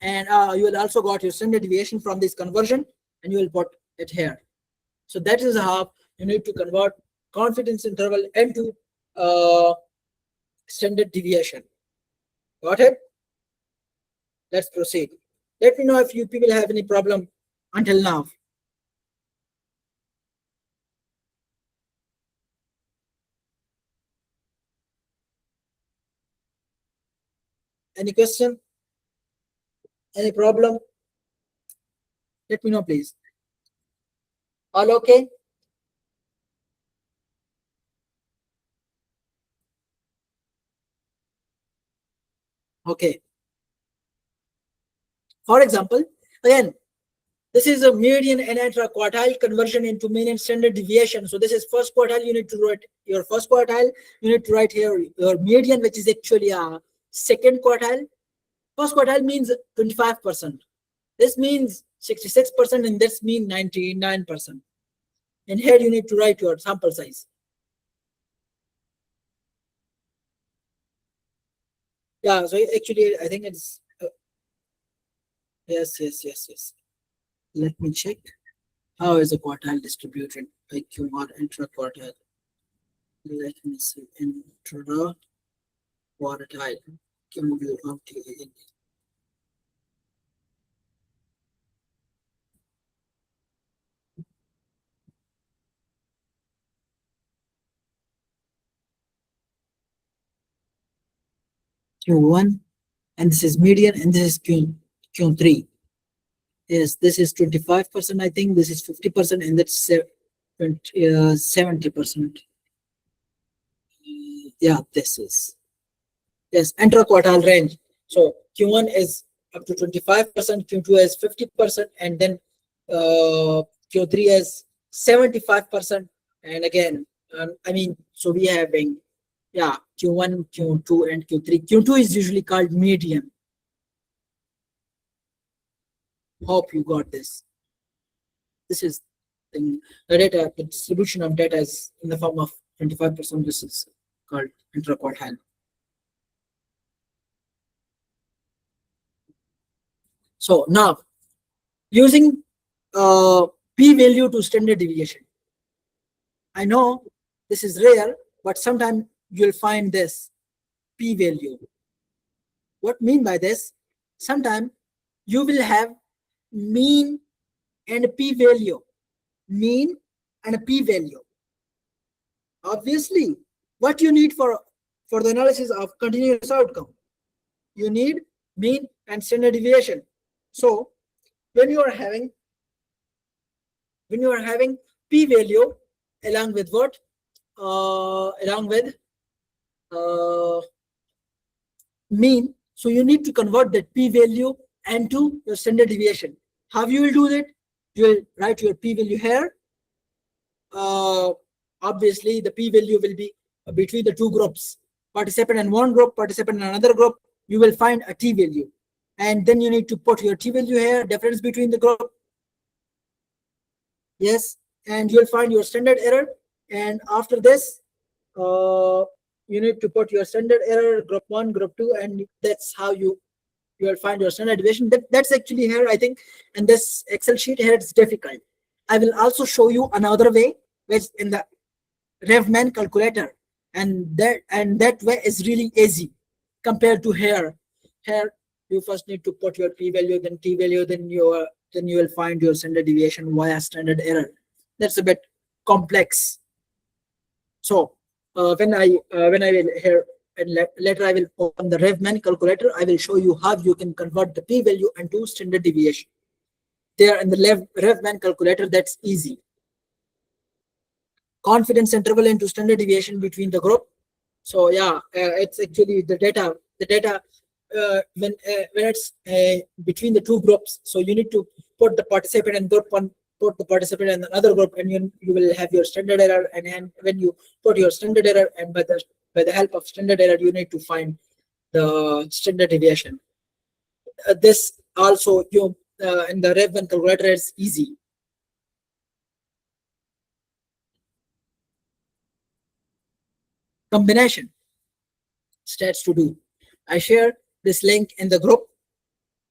and you will also got your standard deviation from this conversion, and you will put it here. So that is how you need to convert confidence interval into standard deviation. Got it? Let's proceed. Let me know if you people have any problem until now. Any question? Any problem? Let me know, please. All okay? Okay. For example, again, this is a median and intra-quartile conversion into mean and standard deviation. So this is first quartile. You need to write your first quartile. You need to write here your median, which is actually a second quartile. First quartile means 25%. This means 66%, and this means 99%. And here you need to write your sample size. Yeah, so actually I think it's yes. Let me check. How is the quartile distributed by QR intra quartile? Let me see. Intra quartile. Q1, and this is median, and this is Q3. Yes, this is 25%, I think. This is 50%, and that's 70%. Yeah, this is. Yes, intra-quartile range. So Q1 is up to 25%, Q2 is 50%, and then Q3 is 75%. And again, I mean, so we having, yeah, Q1, Q2, and Q3. Q2 is usually called median. Hope you got this. This is the data, the distribution of data is in the form of 25%. This is called intra-quartile. So now, using p-value to standard deviation. I know this is rare, but sometimes you'll find this p-value. What I mean by this? Sometimes you will have mean and p-value. Mean and p-value. Obviously, what you need for the analysis of continuous outcome, you need mean and standard deviation. So when you are having p-value along with what? Along with mean, so you need to convert that p-value into your standard deviation. How you will do that? You will write your p-value here. Obviously, the p-value will be between the two groups, participant in one group, participant in another group. You will find a t-value, and then you need to put your t-value here, difference between the group. Yes, and you'll find your standard error, and after this, you need to put your standard error, group 1, group 2, and that's how you will find your standard deviation. That's actually here, I think, and this Excel sheet here it's difficult. I will also show you another way, which in the RevMan calculator, and that way is really easy compared to here. Here you first need to put your p-value, then t-value, then you will find your standard deviation via standard error. That's a bit complex. So when I will here and later I will open the RevMan calculator, I will show you how you can convert the p-value into standard deviation. There in the RevMan calculator, that's easy. Confidence interval into standard deviation between the group. So yeah, it's actually the data when it's between the two groups. So you need to put the participant in group 1, put the participant in another group, and you will have your standard error. And when you put your standard error, and by the help of standard error, you need to find the standard deviation. This also you in the RevMan calculator is easy. Combination stats to do. I share this link in the group.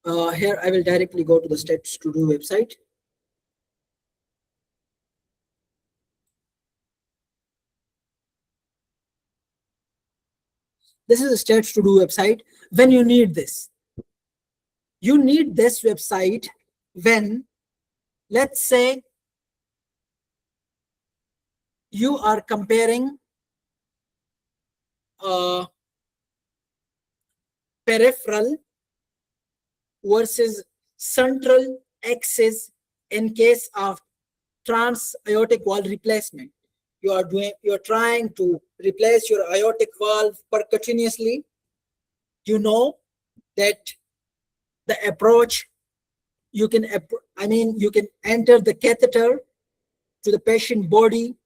Here I will directly go to the stats to do website. This is a stats to do website. When you need this website when, let's say, you are comparing peripheral versus central axis in case of trans aortic valve replacement. You're trying to replace your aortic valve percutaneously. You know that the approach, you can enter the catheter to the patient body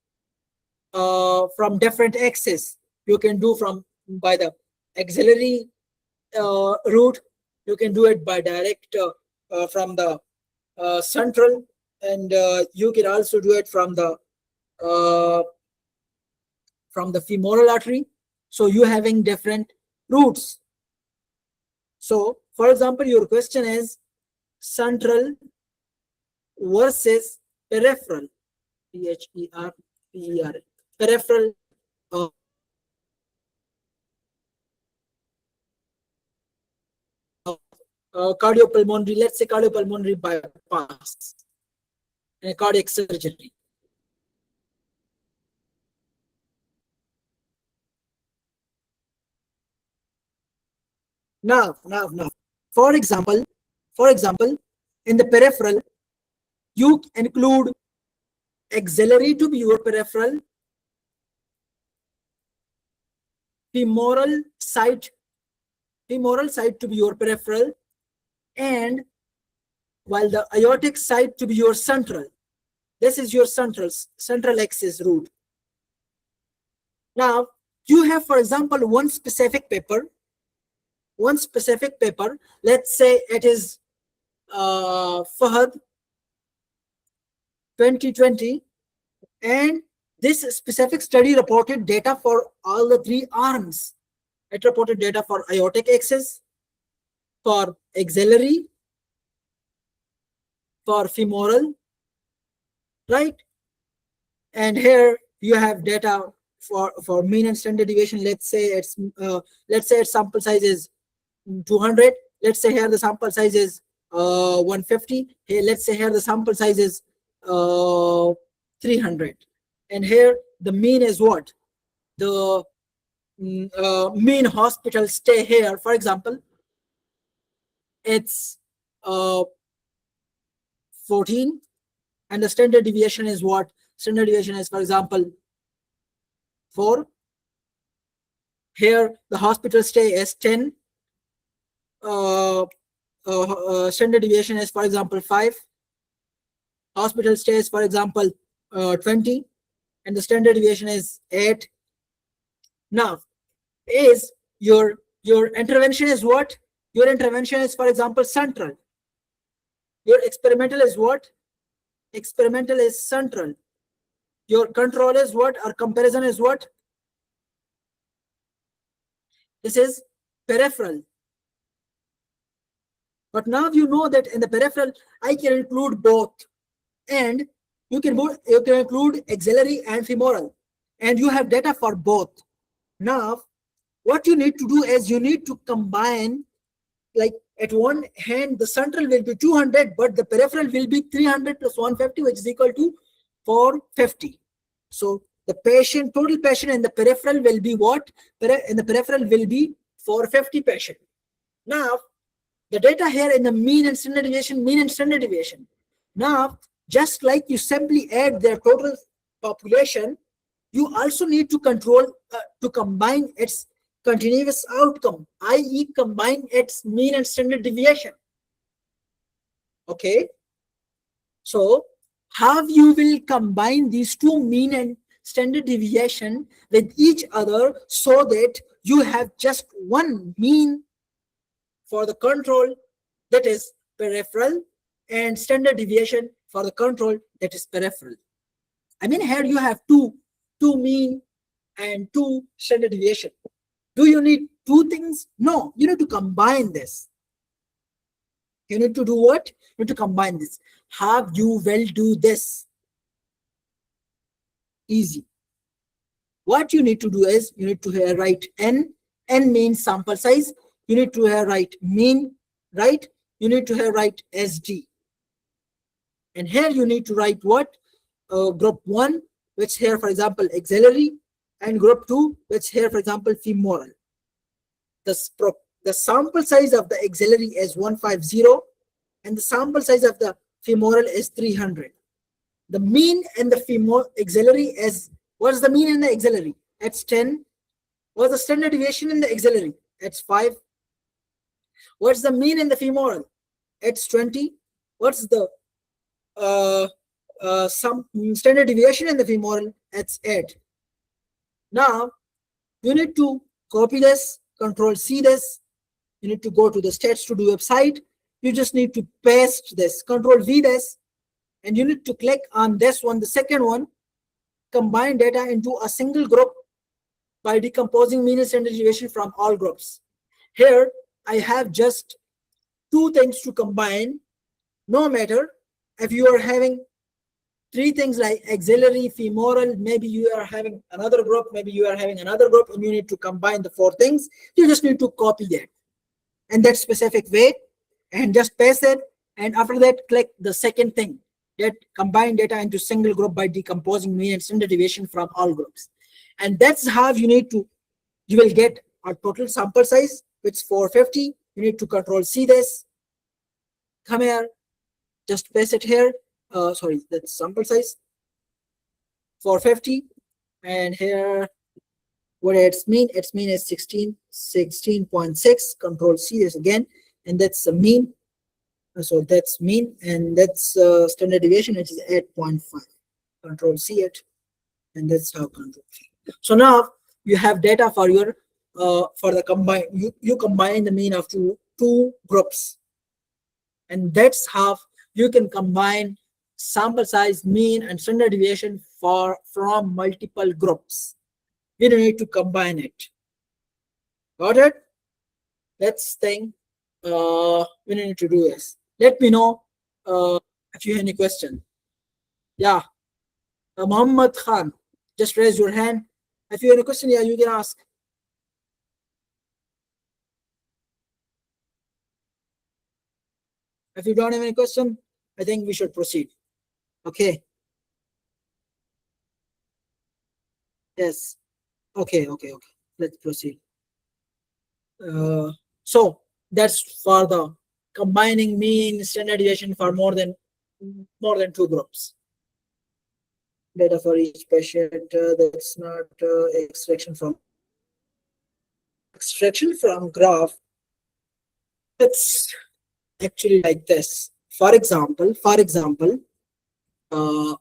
from different axes. You can do by the axillary route. You can do it by direct from the central, and you can also do it from the femoral artery. So you having different routes. So, for example, your question is central versus peripheral. Peripheral. Peripheral. Cardiopulmonary, let's say cardiopulmonary bypass and cardiac surgery. Now. For example, in the peripheral, you include axillary to be your peripheral, femoral side to be your peripheral, and while the aortic side to be your central. This is your central axis root. Now, you have, for example, one specific paper. Let's say it is Fahad 2020, and this specific study reported data for all the three arms. It reported data for aortic axis, for axillary, for femoral, right? And here you have data for mean and standard deviation. Let's say its sample size is 200. Let's say here the sample size is 150. Here, let's say here the sample size is 300. And here the mean is what? The mean hospital stay here, for example, it's 14, and the standard deviation is what? Standard deviation is, for example, 4. Here the hospital stay is 10. Standard deviation is, for example, 5. Hospital stays, for example, 20, and the standard deviation is 8. Now, is your intervention is what? Your intervention is, for example, central. Your experimental is what? Experimental is central. Your control is what? Or comparison is what? This is peripheral. But now you know that in the peripheral, I can include both, and you can include axillary and femoral, and you have data for both. Now, what you need to do is you need to combine, like at one hand, the central will be 200, but the peripheral will be 300 plus 150, which is equal to 450. So the total patient in the peripheral will be what? In the peripheral will be 450 patient. Now, the data here in the mean and standard deviation. Now, just like you simply add their total population, you also need to to combine its continuous outcome, i.e. combine its mean and standard deviation. Okay. So how you will combine these two mean and standard deviation with each other so that you have just one mean for the control, that is peripheral, and standard deviation for the control, that is peripheral. I mean, here you have two mean and two standard deviation. Do you need two things? No, you need to combine this. You need to do what? You need to combine this. How you will do this? Easy. What you need to do is you need to write n. N means sample size. You need to write mean, right? You need to write SD. And here you need to write what? Group 1, which here, for example, axillary, and group 2, which here, for example, femoral. The sample size of the axillary is 150, and the sample size of the femoral is 300. The mean in the femoral axillary is, what's the mean in the axillary? It's 10. What's the standard deviation in the axillary? It's 5. What's the mean in the femoral? It's 20. What's the some standard deviation in the femoral? It's 8. Now, you need to copy this, Control C this. You need to go to the Stats to Do website. You just need to paste this, Control V this, and you need to click on this one, the second one, combine data into a single group by decomposing mean and standard deviation from all groups. Here, I have just two things to combine, no matter if you are having three things like axillary, femoral, maybe you are having another group, maybe you are having another group, and you need to combine the four things. You just need to copy that in that specific way and just paste it. And after that, click the second thing, that combine data into single group by decomposing mean and standard deviation from all groups. And that's how you will get a total sample size, which is 450. You need to control C this, come here, just paste it here. Sorry, that's sample size 450, and here what its mean is 16.6. Control C this again, and that's the mean. So that's mean, and that's standard deviation, which is 8.5. Control C it, and that's how control C. So now you have data for your for the combine. You combine the mean of two groups, and that's how you can combine sample size, mean, and standard deviation from multiple groups. You don't need to combine it. Got it? That's thing we need to do is. Let me know if you have any question. Yeah, Muhammad Khan, just raise your hand. If you have any question, yeah, you can ask. If you don't have any question, I think we should proceed. Okay. Yes. Okay. Let's proceed. So that's for the combining mean standard deviation for more than two groups. Data for each patient. That's not extraction from graph. It's actually like this. For example, uh,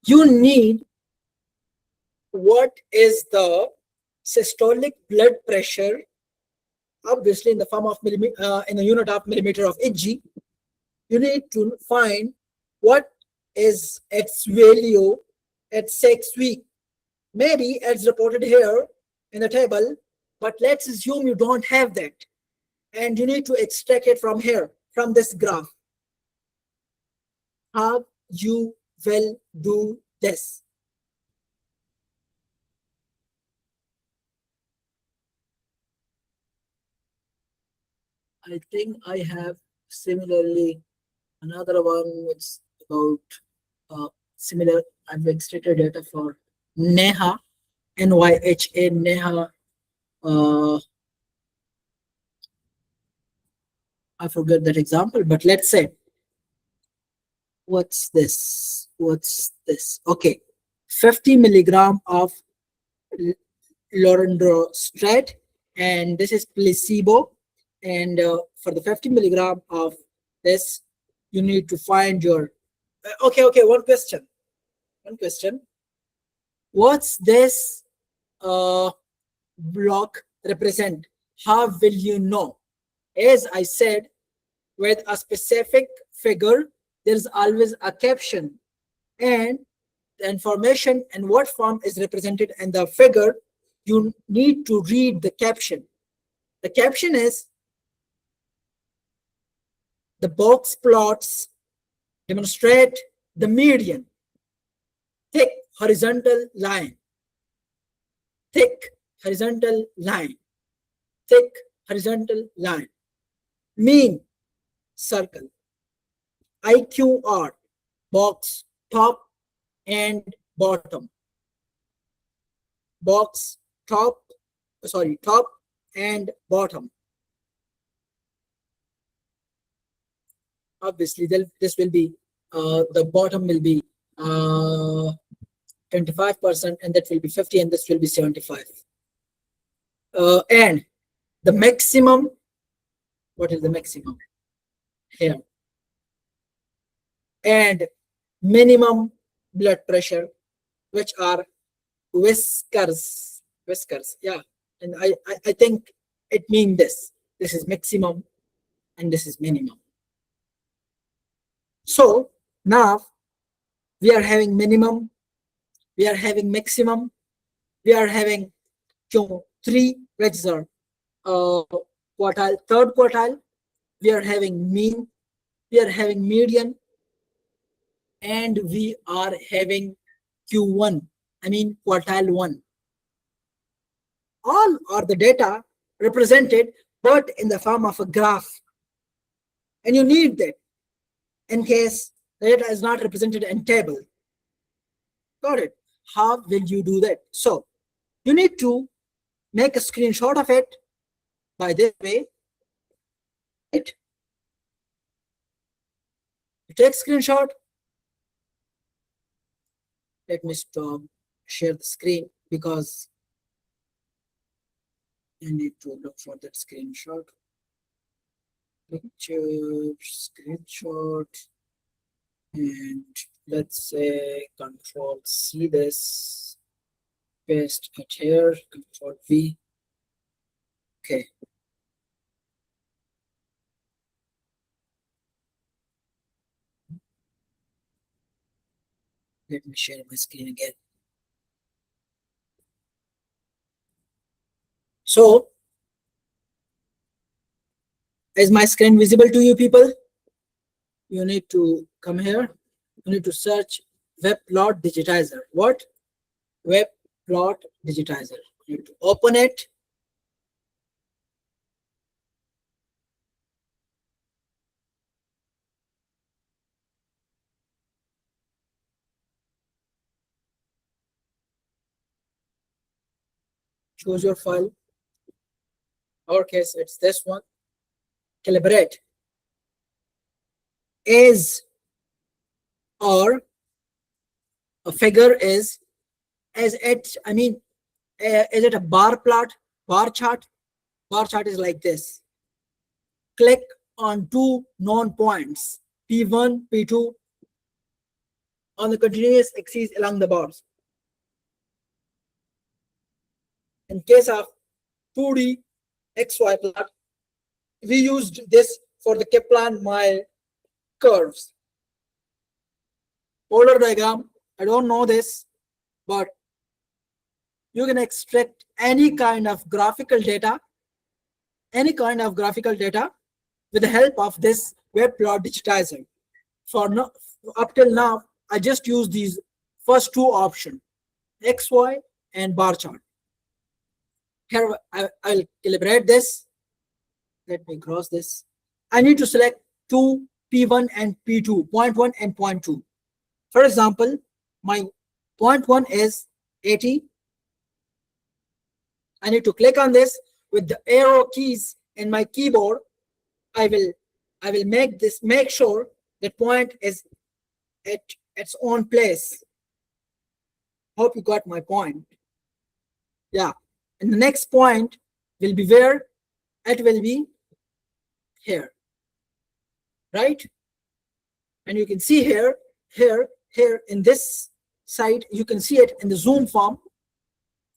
you need what is the systolic blood pressure, obviously in the form of in the unit of millimeter of Hg. You need to find what is its value at 6 weeks. Maybe it's reported here in the table, but let's assume you don't have that, and you need to extract it from here, from this graph. How you will do this? I think I have similarly another one which is about similar. I've extracted data for NEHA, NYHA, NEHA. I forget that example, but let's say, what's this? Okay, 50 milligram of lorundrostat, and this is placebo. And for the 50 milligram of this, you need to find your. Okay. One question. What's this block represent? How will you know? As I said, with a specific figure, there's always a caption, and the information and what form is represented in the figure, you need to read the caption. The caption is, the box plots demonstrate the median, thick horizontal line, mean circle, IQR, box top and bottom, top and bottom. Obviously, this will be the bottom will be 25%, and that will be 50, and this will be 75. And the maximum, what is the maximum here? And minimum blood pressure, which are whiskers. Yeah, and I think it means this is maximum and this is minimum. So now we are having minimum, we are having maximum, we are having three, which is our quartile, third quartile, we are having mean, we are having median, and we are having Q1, I mean quartile 1. All are the data represented, but in the form of a graph. And you need that in case the data is not represented in table. Got it? How will you do that? So you need to make a screenshot of it by this way. Right? You take screenshot. Let me stop, share the screen because you need to look for that screenshot. Picture, screenshot, and let's say Control C this, paste it here, Control V. Okay. Let me share my screen again. So, is my screen visible to you people? You need to come here. You need to search web plot digitizer. What? Web plot digitizer. You need to open it. Choose your file. Our case, it's this one. Calibrate. Is or a figure is as it, I mean, is it a bar plot, bar chart? Bar chart is like this. Click on two known points, P1, P2, on the continuous axis along the bars. In case of 2D XY plot, we used this for the Kaplan-Meier curves. Polar diagram, I don't know this, but you can extract any kind of graphical data with the help of this web plot digitizer. For now, up till now, I just use these first two options, XY and bar chart. Here I'll calibrate this. Let me cross this. I need to select two P1 and P2, point 1 and point 2. For example, my point 1 is 80. I need to click on this with the arrow keys in my keyboard. I will make sure that point is at its own place. Hope you got my point. Yeah. And the next point will be where? It will be here. Right? And you can see here in this side, you can see it in the zoom form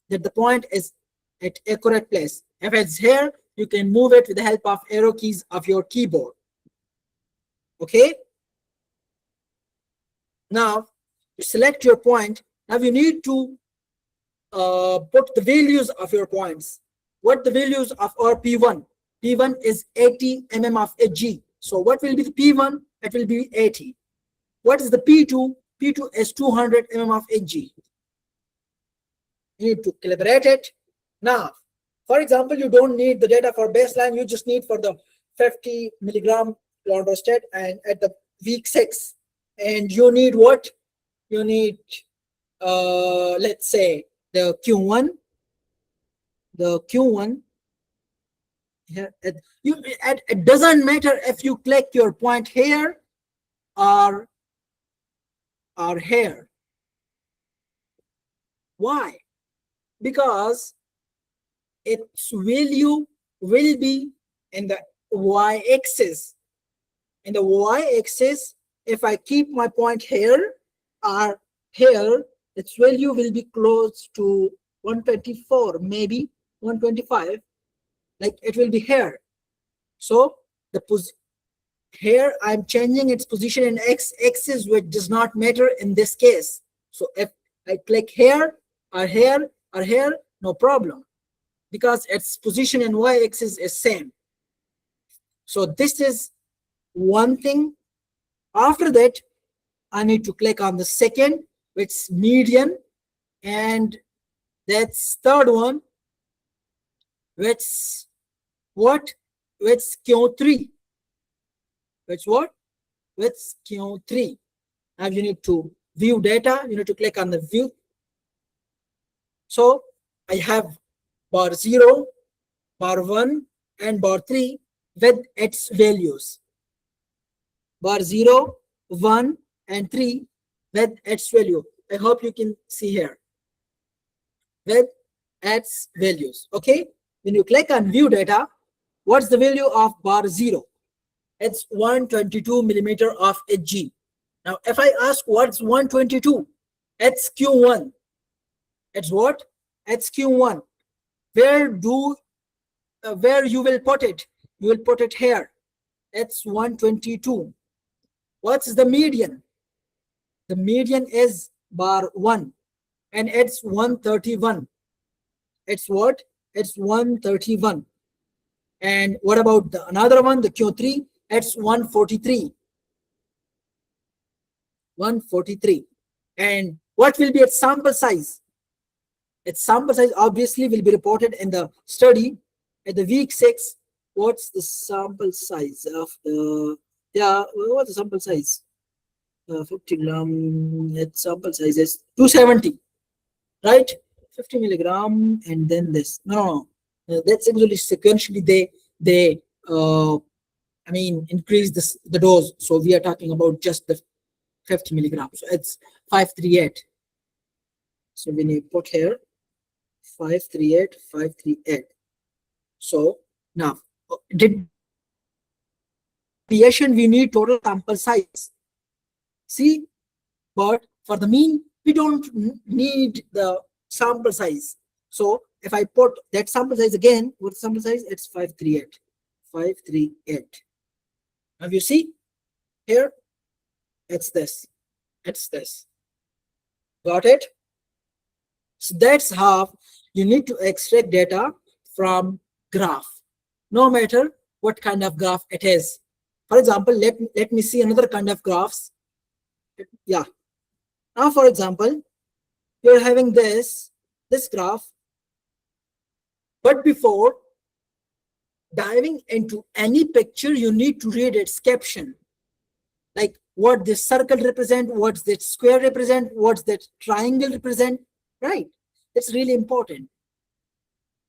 that the point is at a correct place. If it's here, you can move it with the help of arrow keys of your keyboard. Okay? Now, you select your point. Now you need to put the values of your points. What the values of our P1? P1 is 80 mm of Hg. So what will be the P1? It will be 80. What is the P2? P2 is 200 mm of Hg. You need to calibrate it. Now, for example, you don't need the data for baseline. You just need for the 50 milligram lordoxatate and at the week 6. And you need what? You need, let's say, the Q1. The Q1. Here, it doesn't matter if you click your point here or here. Why? Because its value will be in the y-axis. In the y-axis, if I keep my point here or here, its value will be close to 124, maybe 125. Like it will be here. So here I'm changing its position in x-axis, which does not matter in this case. So if I click here or here or here, no problem, because its position in y-axis is same. So this is one thing. After that, I need to click on the second, which is median, and that's third one, which what? Which Q3. Which what? Which Q3. Now you need to view data. You need to click on the view. So I have bar 0, bar 1, and bar 3 with its values. Bar 0, 1, and 3 with its value. I hope you can see here. With its values. Okay. When you click on view data, what's the value of bar 0? It's 122 millimeter of Hg. Now, if I ask what's 122, it's Q1. It's what? It's Q1. Where you will put it? You will put it here. It's 122. What's the median? The median is bar 1, and it's 131. It's what? It's 131. And what about the another one, the Q3? It's 143. 143. And what will be its sample size? Its sample size obviously will be reported in the study at the week 6. What's the sample size of the, what's the sample size? 50 gram, its sample size is 270, right? 50 milligram, and then this. No, that's actually sequentially they increase the dose. So we are talking about just the 50 milligrams. So it's 538. So when you put here 538, 538. So now deviation, we need total sample size. See, but for the mean, we don't need the sample size. So if I put that sample size again, what sample size? It's 538. 538. Now you see here, it's this. It's this. Got it? So that's how you need to extract data from graph, no matter what kind of graph it is. For example, let me see another kind of graphs. Yeah. Now, for example, you're having this graph, but before diving into any picture, you need to read its caption, like what this circle represent, what's that square represent, what's that triangle represent, right? It's really important.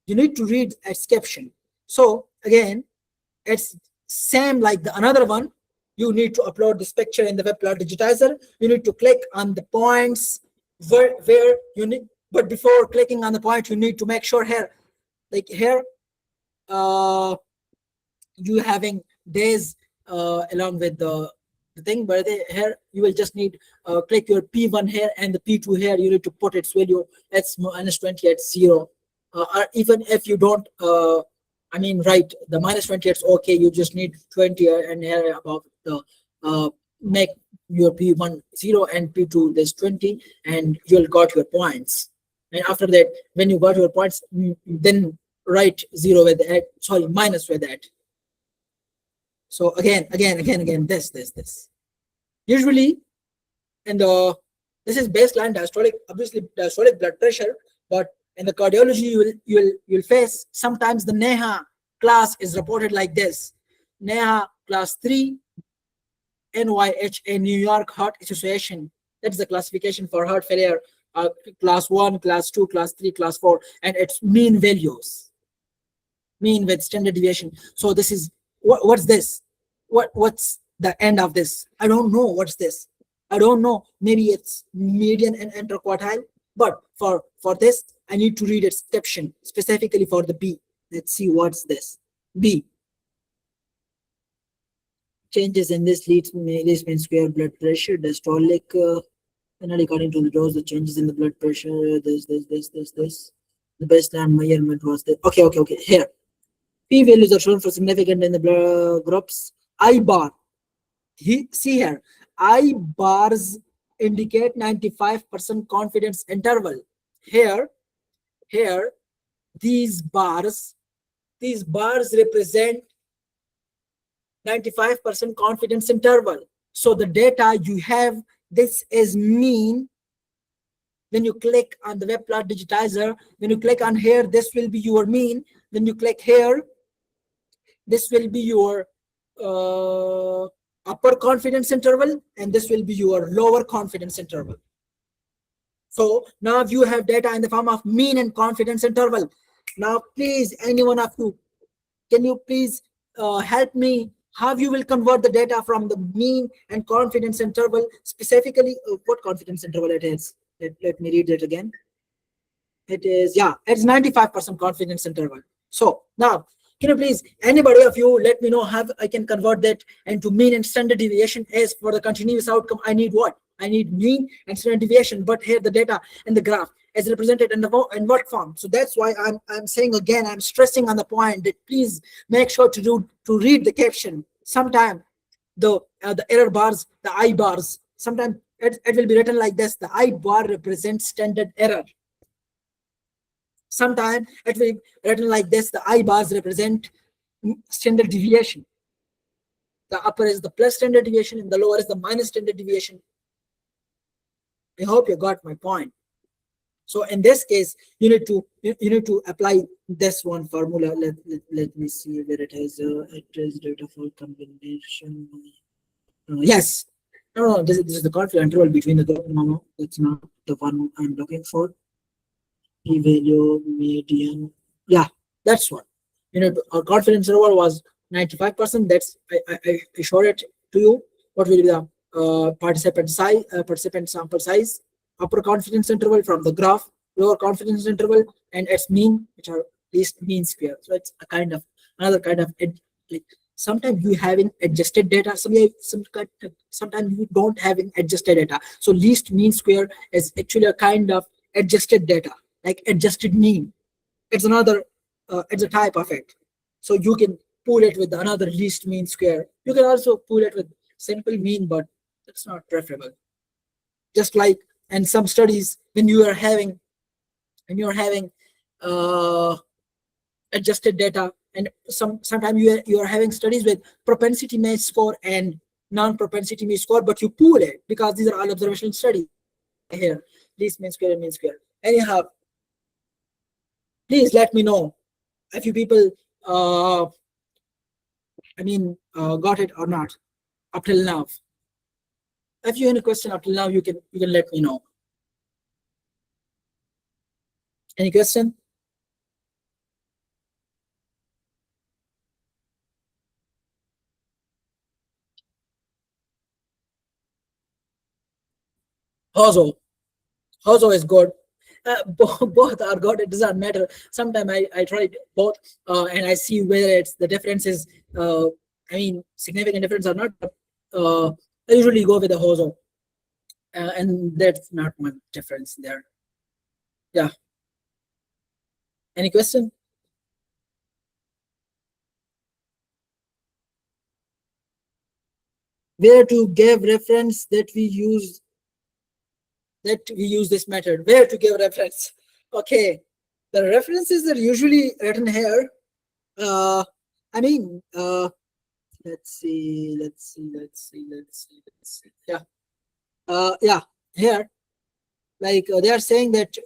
You need to read its caption. So again, it's same like the another one. You need to upload this picture in the web plot digitizer. You need to click on the points where you need, but before clicking on the point, you need to make sure here, like here, you having days along with the thing, but here you will just need click your P1 here and the P2 here. You need to put its value. It's -20 at 0, or even if you don't write the -20, it's okay. You just need 20 and here above the make your P1 0 and P2 there's 20, and you'll got your points. And after that, when you got your points, then write 0 with that, sorry, minus with that. So again, this. Usually, and this is baseline diastolic, obviously diastolic blood pressure, but in the cardiology, you'll face sometimes the NEHA class is reported like this: NEHA class 3, NYHA, New York Heart Association. That's the classification for heart failure. Class 1, class 2, class 3, class 4, and it's mean values, mean with standard deviation. So this is what's this? What's the end of this? I don't know. What's this? I don't know. Maybe it's median and interquartile. But for this, I need to read its caption specifically for the B. Let's see what's this. B. Changes in this leads mean square blood pressure, diastolic, and according to the dose, the changes in the blood pressure, this. The baseline measurement was this. Okay. Here. P values are shown for significant in the groups. I bar. See here, I bars indicate 95% confidence interval. Here, these bars represent 95% confidence interval. So the data you have, this is mean. When you click on the web plot digitizer, when you click on here, this will be your mean. When you click here, this will be your upper confidence interval, and this will be your lower confidence interval. So now you have data in the form of mean and confidence interval. Now please, any one of you, can you please help me how you will convert the data from the mean and confidence interval, specifically what confidence interval it is. Let me read it again. It is, yeah, it's 95% confidence interval. So now, can you please, anybody of you, let me know how I can convert that into mean and standard deviation. As for the continuous outcome, I need what? I need mean and standard deviation. But here the data in the graph is represented in what form? So that's why I'm saying again, I'm stressing on the point that please make sure to read the caption. Sometime the error bars, the I bars, sometimes it will be written like this: the I bar represents standard error. Sometimes it will be written like this: the I bars represent standard deviation. The upper is the plus standard deviation and the lower is the minus standard deviation. I hope you got my point. So in this case, you need to apply this one formula. Let me see where it is. It is data for combination. Yes. No, this is the confidence interval between the group. No, that's not the one I'm looking for. P-value, median. Yeah, that's what. Our confidence interval was 95%. That's I showed it to you. What will be the participant size, participant sample size, upper confidence interval from the graph, lower confidence interval, and its mean, which are least mean square. So it's a kind of another kind of like sometimes you having adjusted data, sometimes you don't having adjusted data. So least mean square is actually a kind of adjusted data, like adjusted mean. It's another it's a type of it. So you can pull it with another least mean square. You can also pull it with simple mean, but it's not preferable. Just like in some studies, when you are having adjusted data, and sometimes you are having studies with propensity match score and non-propensity match score, but you pull it because these are all observational studies. Here, least mean square and mean square. Anyhow, please let me know if you people got it or not up till now. If you have any question up till now, you can let me know. Any question? Hozo is good. Both are good. It doesn't matter. Sometimes I try both and I see whether it's the difference is significant difference or not. But I usually go with the Hozo, and that's not much difference there. Yeah. Any question? Where to give reference that we use this method? Where to give reference? Okay, the references are usually written here. Let's see. Yeah, here. Like they are saying that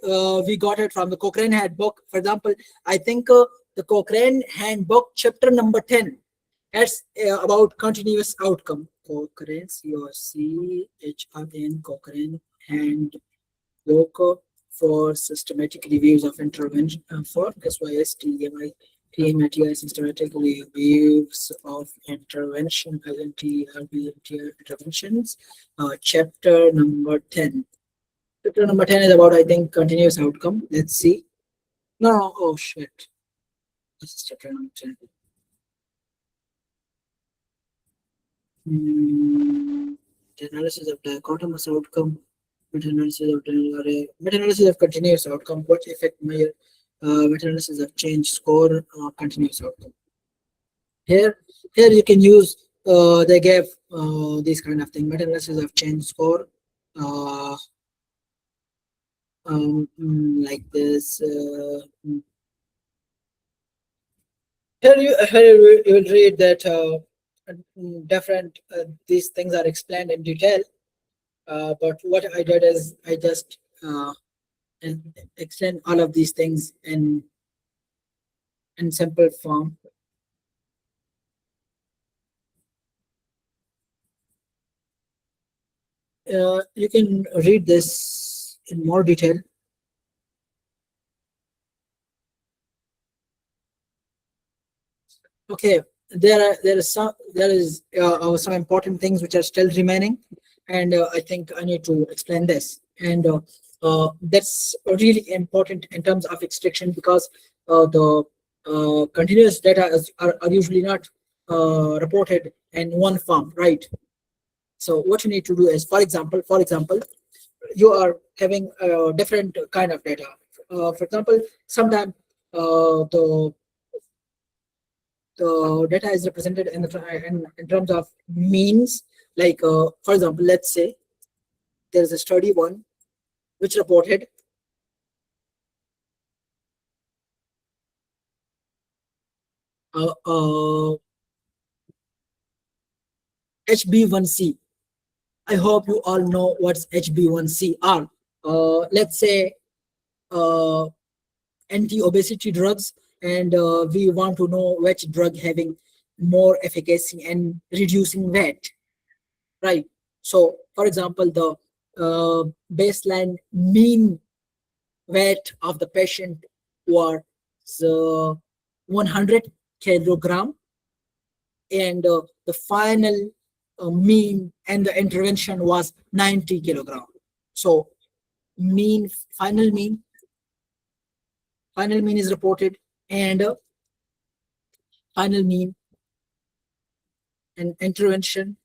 we got it from the Cochrane handbook. For example, I think the Cochrane handbook chapter number 10. That's about continuous outcome. Cochrane, COCHRN, Cochrane handbook for systematic reviews of intervention for SYSTMI. PMATI systematic reviews of intervention, interventions, chapter number 10. Chapter number 10 is about, I think, continuous outcome. Let's see. No, oh shit. This is chapter number 10. The analysis of dichotomous outcome, meta-analysis of continuous outcome, what effect may meta-analysis of change score continuous outcome. Here, here you can use. They gave this kind of thing. Meta analysis of change score. Uh, like this. You will read that different these things are explained in detail. But what I did is I just explain all of these things in simple form. You can read this in more detail. Okay, there is some important things which are still remaining, and I think I need to explain this. And that's really important in terms of extraction because the continuous data are usually not reported in one form, right? So what you need to do is, for example, you are having a different kind of data. For example, sometimes the data is represented in terms of means. Like for example, let's say there is a study one which reported HB1C. I hope you all know what's HB1C are. Let's say uh, anti-obesity drugs, and we want to know which drug having more efficacy in reducing weight, right? So, for example, the baseline mean weight of the patient was uh, 100 kilogram, and the final mean and the intervention was 90 kilogram. So, mean final mean final mean is reported, and final mean and intervention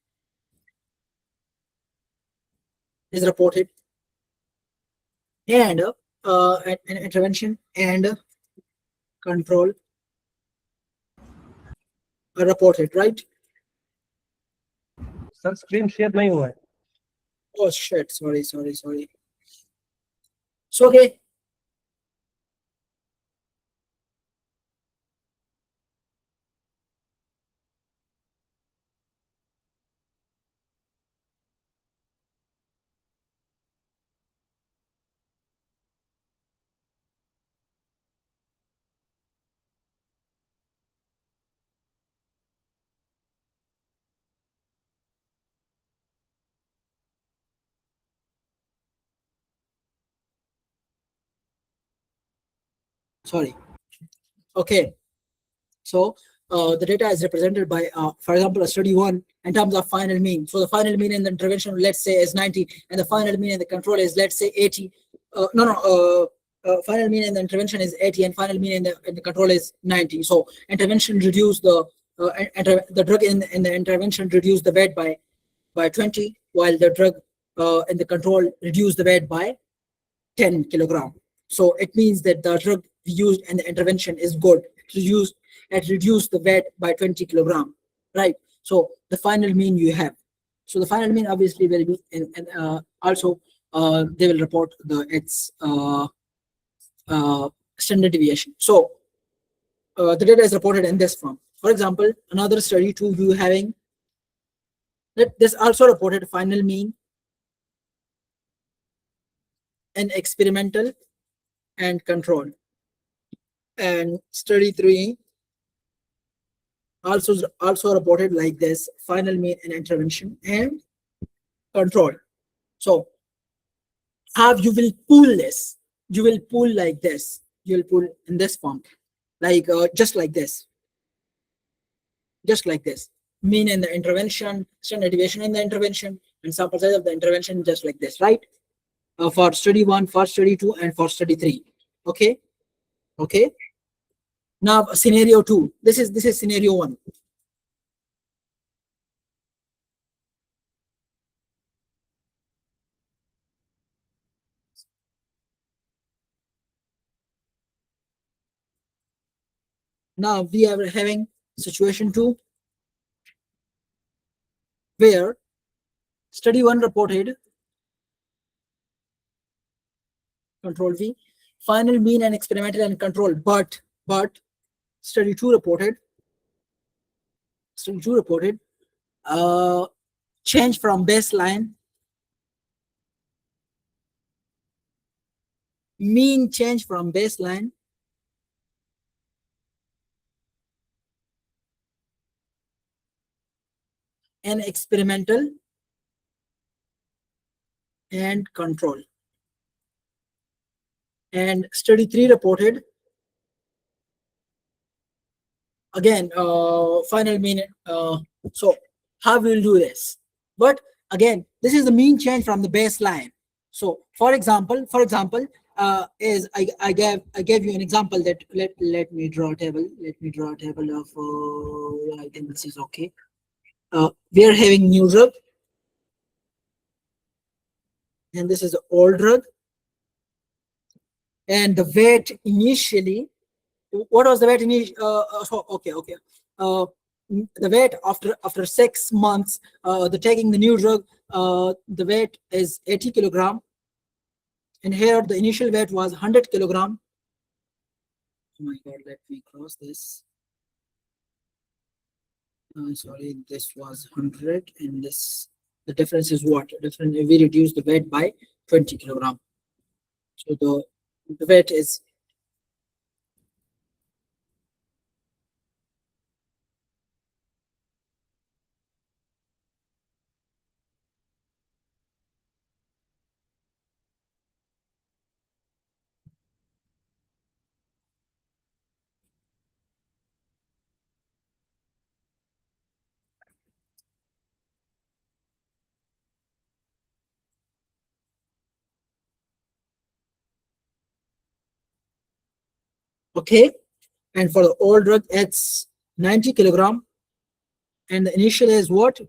is reported, and an intervention and control are reported, right? Sir screen share नहीं हुआ है. Oh shit, sorry. So okay, sorry. Okay, so the data is represented by, for example, a study one in terms of final mean. So the final mean in the intervention, let's say, is 90, and the final mean in the control is, let's say, 80. Final mean in the intervention is 80, and final mean in the control is 90. So intervention reduce the drug in the intervention reduce the weight by 20, while the drug in the control reduce the weight by 10 kilogram. So it means that the drug used in the intervention is good. It reduced the weight by 20 kilogram, right? So the final mean you have. So the final mean obviously will be, and also they will report its uh, standard deviation. So the data is reported in this form. For example, another study too, you having that this also reported final mean and experimental and control. And study three also reported like this: final mean and intervention and control. So how you will pull this? You will pull like this. You will pull in this form, like just like this. Mean in the intervention, standard deviation in the intervention, and sample size of the intervention, just like this, right? For study one, for study two, and for study three. Okay, okay. Now scenario two. This is scenario one. Now we are having Situation 2, where study 1 reported, control V, final mean and experimental and control, but study 2 reported, uh, change from baseline, mean change from baseline, and experimental and control. And study 3 reported, again, final mean. So how we will do this? But again, this is the mean change from the baseline. So for example, is I gave you an example that let me draw a table. Let me draw a table of I think this is okay. We are having new drug, and this is the old drug, and the weight initially. What was the weight initially? Okay. The weight after 6 months, the taking the new drug, the weight is 80 kilogram, and here the initial weight was 100 kilogram. Oh my god, let me cross this. Sorry, this was 100, and this, the difference is what? Different, we reduce the weight by 20 kilogram. So the weight is okay. And for the old drug, it's 90 kilogram, and the initial is what?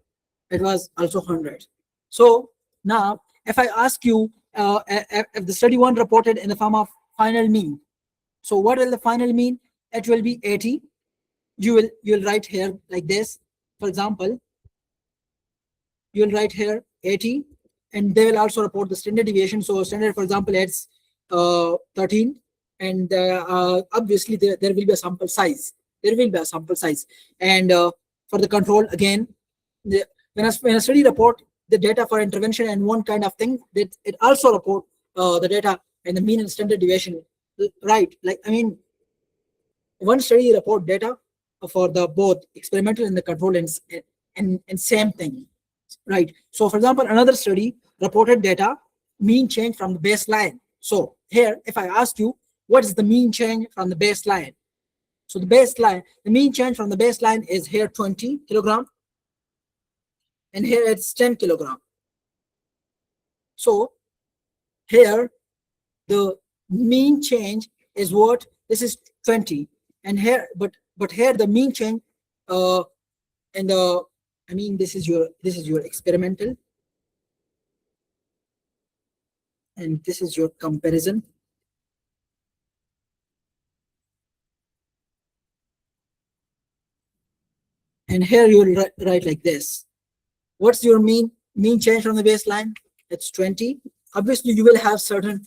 It was also 100. So now, if I ask you, if the study 1 reported in the form of final mean, so what will the final mean? It will be 80. You'll write here like this. For example, you'll write here 80, and they will also report the standard deviation. So standard, for example, it's 13, and obviously there will be a sample size. There will be a sample size, and for the control again, when a study report the data for intervention and one kind of thing, that it also report the data and the mean and standard deviation, right? Like, I mean, one study report data for the both experimental and the control, and same thing, right? So for example, another study reported data mean change from the baseline. So here, if I ask you, what is the mean change from the baseline? So the mean change from the baseline is here 20 kilogram, and here it's 10 kilogram. So here the mean change is what? This is 20, and here, but here the mean change, and the, I mean, this is your experimental, and this is your comparison. And here you will write like this. What's your mean change from the baseline? It's 20. Obviously, you will have certain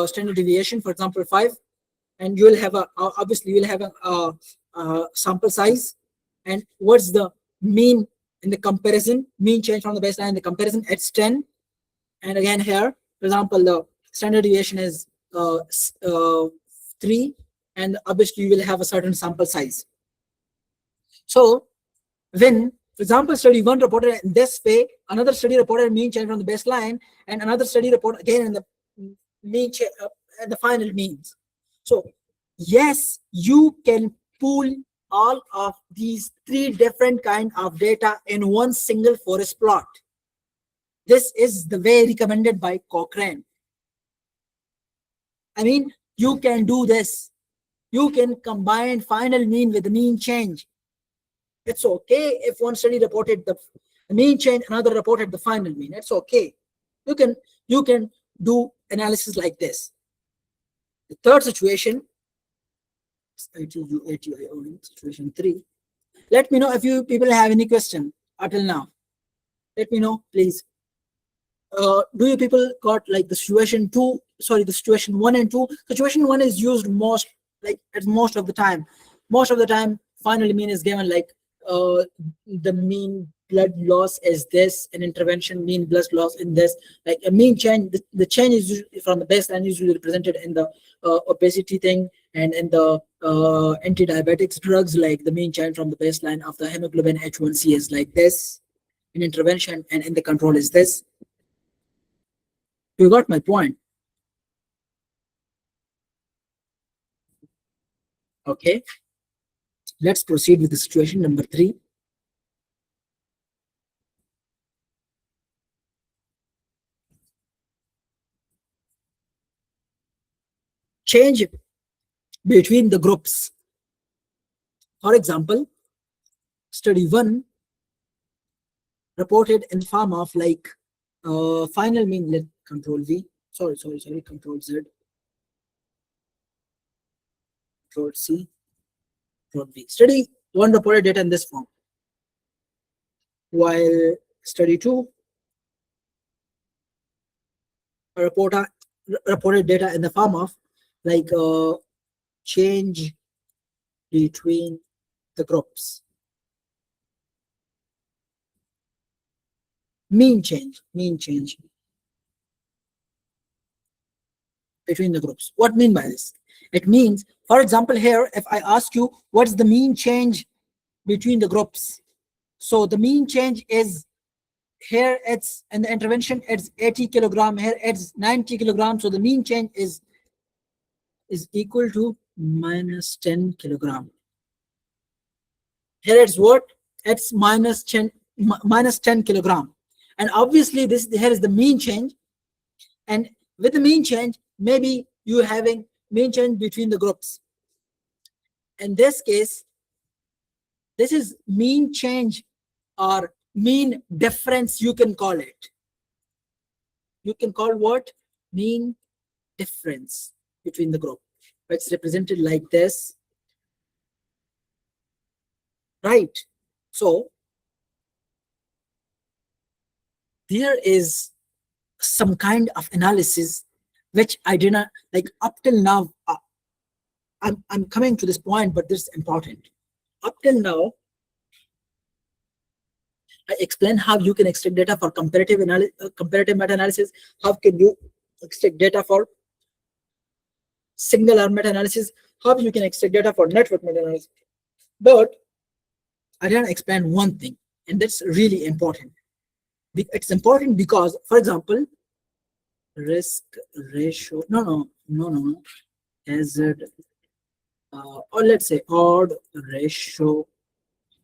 standard deviation, for example, 5, and you will have a obviously you will have a sample size. And what's the mean in the comparison? Mean change from the baseline in the comparison, it's 10. And again here, for example, the standard deviation is 3, and obviously you will have a certain sample size. So when, for example, study 1 reported in this way, another study reported mean change from the baseline, and another study report again in the mean change and the final means. So yes, you can pool all of these 3 different kind of data in one single forest plot. This is the way recommended by Cochrane. I mean, you can do this. You can combine final mean with the mean change. It's okay if one study reported the mean change, another reported the final mean. It's okay. You can do analysis like this. The third situation, situation 3, Let me know if you people have any question until now. Let me know, please. Do you people got like the situation two? Sorry, the situation one and two. Situation one is used most, like at most of the time. Most of the time, final mean is given like the mean blood loss is this, an intervention mean blood loss in this. Like a mean change, the change is usually from the baseline usually represented in the obesity thing, and in the anti-diabetics drugs, like the mean change from the baseline of the hemoglobin H1C is like this in intervention, and in the control is this. You got my point. Okay, let's proceed with the situation number 3. Change between the groups. For example, study 1 reported in form of like final mean, let control V, sorry, control Z, control C, control V. Study 1 reported data in this form, while study 2 reported data in the form of like change between the groups. Mean change between the groups. What mean by this? It means, for example, here, if I ask you what's the mean change between the groups, so the mean change is, here it's in the intervention it's 80 kilogram, here it's 90 kilograms, so the mean change is equal to minus 10 kilogram. Here it's what? It's minus 10 kilogram. And obviously this here is the mean change, and with the mean change maybe you having mean change between the groups. In this case, this is mean change or mean difference, you can call it. You can call what? Mean difference between the group. It's represented like this, right? So there is some kind of analysis which I did not like up till now. I'm coming to this point, but this is important. Up till now, I explained how you can extract data for comparative meta-analysis. How can you extract data for single arm meta-analysis? How you can extract data for network meta-analysis? But I didn't explain one thing, and that's really important. It's important because, for example, risk ratio, no, hazard, or let's say odd ratio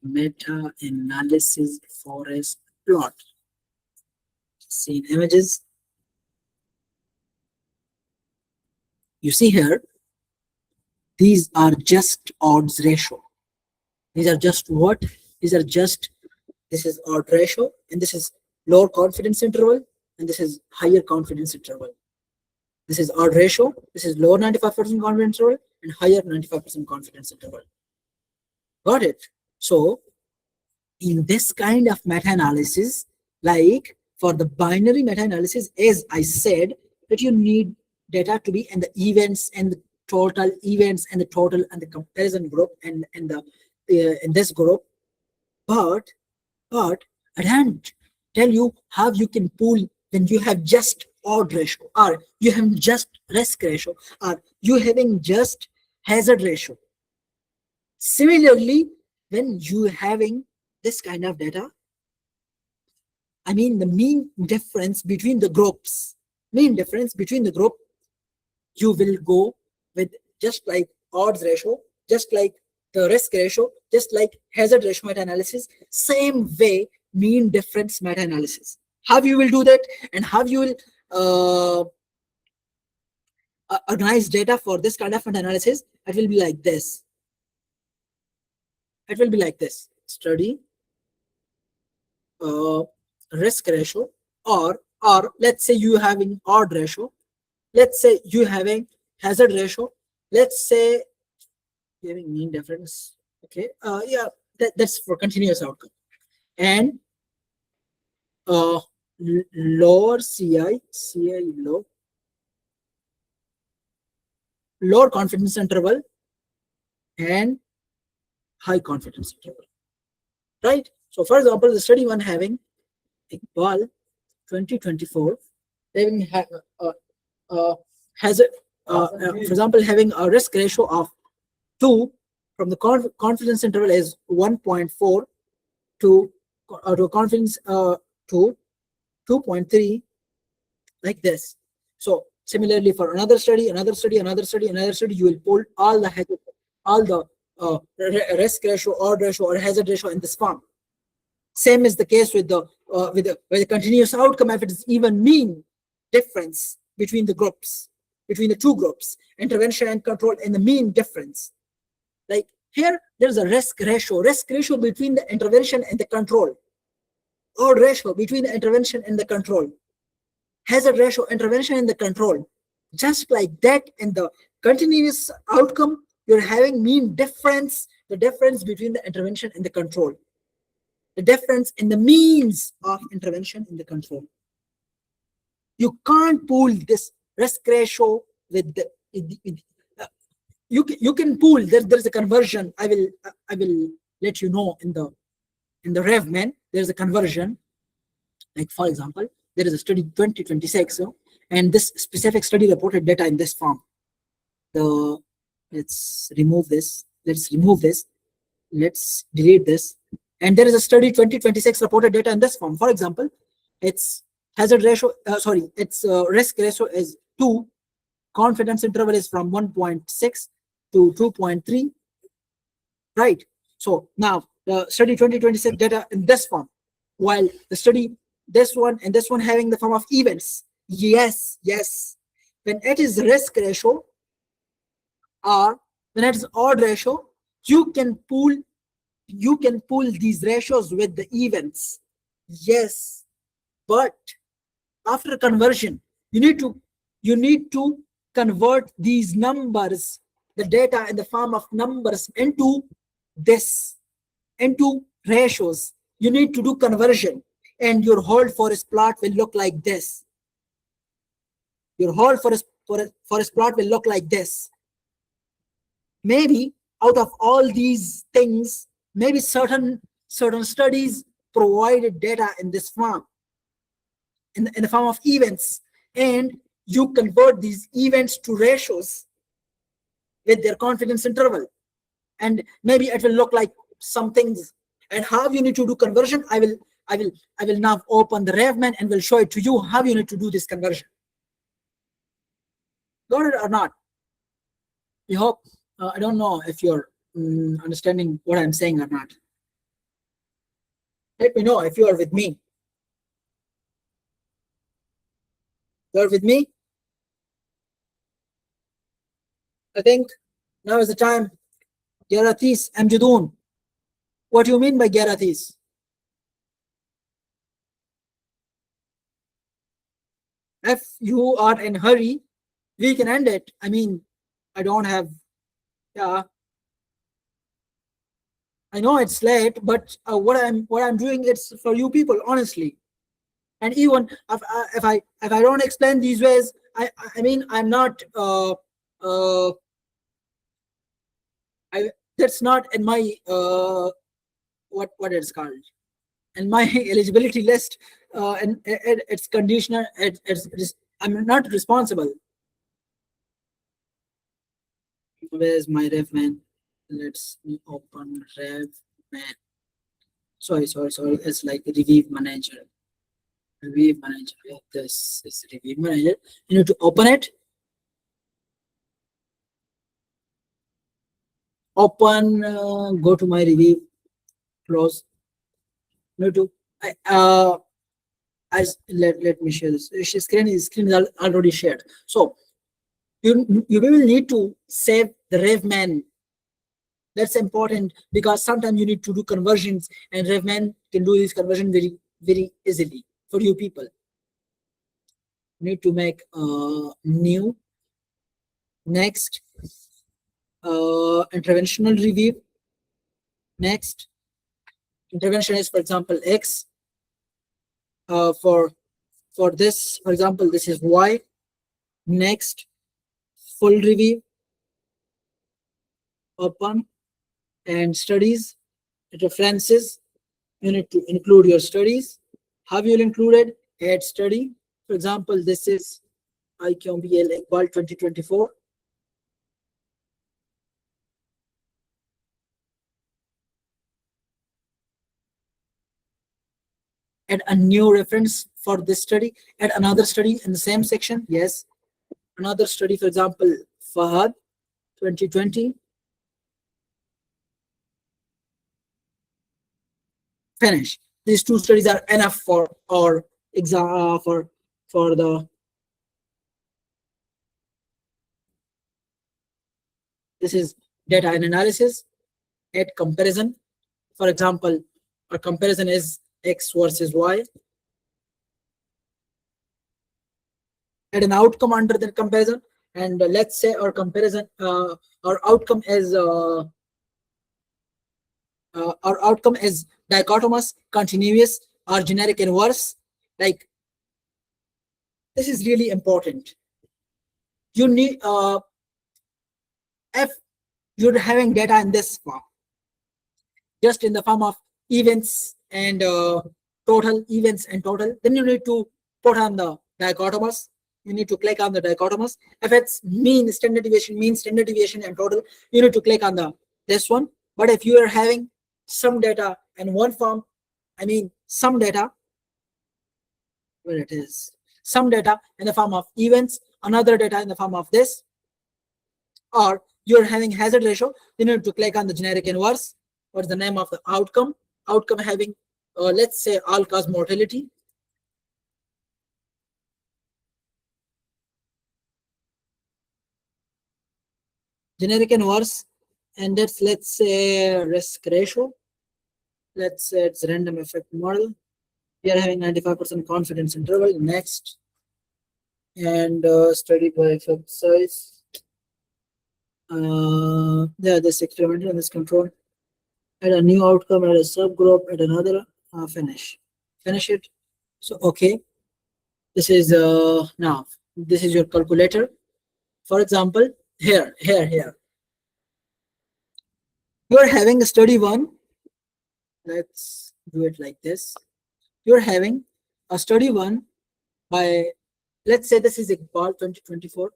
meta-analysis forest plot. Seen images. You see here, these are just odds ratio. These are just what? These are just, this is odd ratio, and this is lower confidence interval, and this is higher confidence interval. This is odd ratio, this is lower 95% confidence interval, and higher 95% confidence interval. Got it? So in this kind of meta-analysis, like for the binary meta-analysis, as I said, that you need data to be in the events and the total events and the total and the comparison group and the in this group. But I can't tell you how you can pool when you have just odd ratio, or you have just risk ratio, or you having just hazard ratio. Similarly, when you having this kind of data, I mean the mean difference between the groups, you will go with just like odds ratio, just like the risk ratio, just like hazard ratio meta-analysis, same way mean difference meta-analysis. How you will do that, and how you will organize data for this kind of meta-analysis, it will be like this. It will be like this. Study risk ratio, or let's say you having odd ratio, let's say you having hazard ratio, let's say having mean difference. Okay, yeah, That's for continuous outcome. And lower CI lower confidence interval and high confidence interval, right? So for example, the study one having Iqbal 2024 having uh, has a for example having a risk ratio of 2 from the confidence interval is 1.4 to a confidence to 2.3, like this. So similarly for another study, you will pull all the risk ratio, odd ratio, or hazard ratio in this form. Same is the case with the continuous outcome if it is even mean difference between the groups, between the two groups, intervention and control, and the mean difference. Like here, there is a risk ratio between the intervention and the control, odd ratio between the intervention and the control, hazard ratio, intervention and the control. Just like that, in the continuous outcome, you're having mean difference, the difference between the intervention and the control, the difference in the means of intervention in the control. You can't pool this risk ratio with the you can pool. There's a conversion. I will let you know in the RevMan. There's a conversion. Like for example, there is a study 2026, and this specific study reported data in this form. Let's remove this. Let's delete this. And there is a study 2026 reported data in this form. For example, its hazard ratio, its risk ratio is 2. Confidence interval is from 1.6 to 2.3. Right. So now the study 2026 data in this form, while the study this one and this one having the form of events. Yes. When it is risk ratio or when it is odd ratio, you can pool these ratios with the events. Yes, but after conversion, you need to convert these numbers, the data in the form of numbers, into ratios. You need to do conversion, and your whole forest plot will look like this. Your whole forest plot will look like this. Maybe out of all these things, maybe certain studies provided data in this form, in the form of events, and you convert these events to ratios with their confidence interval, and maybe it will look like some things. And how you need to do conversion, I will now open the RevMan and will show it to you how you need to do this conversion. Got it or not? We hope. I don't know if you're understanding what I'm saying or not. Let me know if you are with me. You're with me? I think now is the time. Garathis Amjadun. What do you mean by Garathis? If you are in a hurry, we can end it. I mean, I don't have, yeah. I know it's late, but what I'm doing, it's for you people, honestly. And even if I don't explain these ways, I mean, I'm not that's not in my what it's called, in my eligibility list, and it's conditional. I'm not responsible. Where's my RevMan? Let's open RevMan. Sorry. It's like review manager. This is review manager. You need to open it. Open. Go to my review. Close. No to. Let me share this. Screen is already shared. So you will need to save the RevMan. That's important because sometimes you need to do conversions, and RevMan can do this conversion very, very easily for you people. You need to make new, next, interventional review, next, Intervention is, for example, X. For this, for example, this is Y. Next, full review, open, and studies, references. You need to include your studies. How you will include it? Add study. For example, this is IQMBL Iqbal 2024. Add a new reference for this study. Add another study in the same section. Yes. Another study, for example, Fahad 2020. Finish. These two studies are enough for our exam for the this is data and analysis. Add comparison. For example, our comparison is X versus Y. Add an outcome under the comparison, and let's say our comparison, our outcome is dichotomous, continuous, or generic inverse. Like, this is really important. You need if you're having data in this form, just in the form of events and total, events and total, then you need to put on the dichotomous. You need to click on the dichotomous. If it's mean, standard deviation, and total, you need to click on the this one. But if you are having some data in one form, I mean some data, where it is, some data in the form of events, another data in the form of this, or you're having hazard ratio, you need to click on the generic inverse. What's the name of the outcome? Outcome having, let's say, all-cause mortality. Generic inverse, and that's, let's say, risk ratio. Let's say it's random effect model. We are having 95% confidence interval. Next, and study by effect size. Yeah, this experimental and this control. Add a new outcome, add a subgroup, add another, finish it. So okay, this is now this is your calculator. For example, here you are having a study one. Let's do it like this. You're having a study one by, let's say this is Iqbal 2024.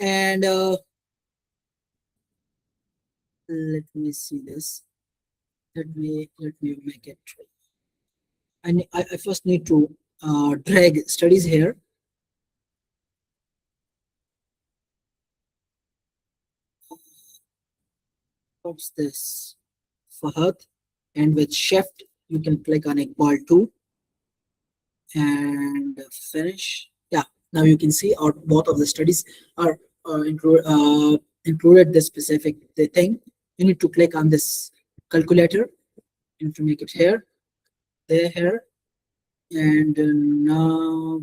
And let me see this. Let me make it. I first need to drag studies here. What's this? Fahad, and with shift you can click on Iqbal 2 and finish. Yeah, now you can see our both of the studies are included this specific thing. You need to click on this calculator. You need to make it here, there, and now,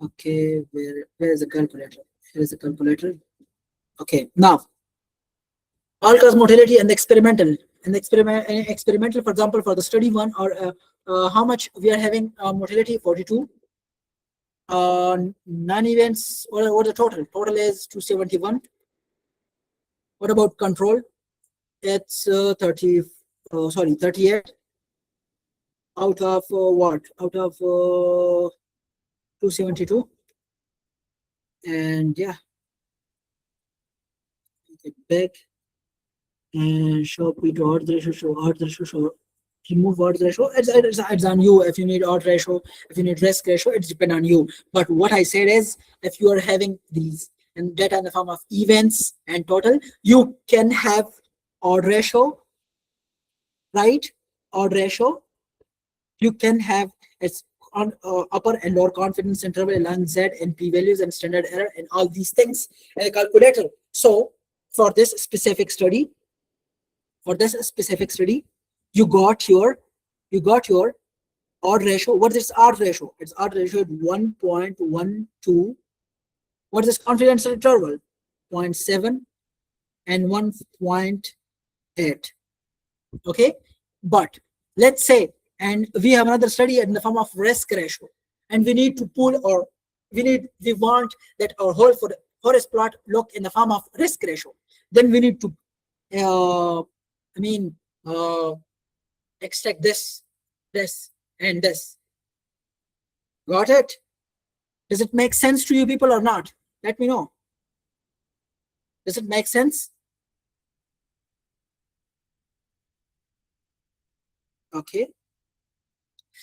okay, where is the calculator? Here is the calculator. Okay, now all-cause mortality and experimental. And experimental, for example, for the study one, or how much we are having mortality? 42. Non-events, or the total? Total is 271. What about control? It's 38 out of what? Out of 272. And yeah, get back and show P to odds ratio, show odds ratio, show remove odds ratio. It's on you. If you need odds ratio, if you need risk ratio, it's depend on you. But what I said is, if you are having these and data in the form of events and total, you can have odd ratio, right? Odd ratio. You can have its on upper and lower confidence interval, ln z, and p values, and standard error, and all these things in a calculator. So for this specific study, you got your odd ratio. What is odd ratio? It's odd ratio at 1.12. What is this confidence interval? 0.7. and 1.8. Okay, but let's say, and we have another study in the form of risk ratio, and we need to pull, or we want that our whole forest plot look in the form of risk ratio. Then we need to extract this, and this. Got it? Does it make sense to you people or not? Let me know. Does it make sense? Okay.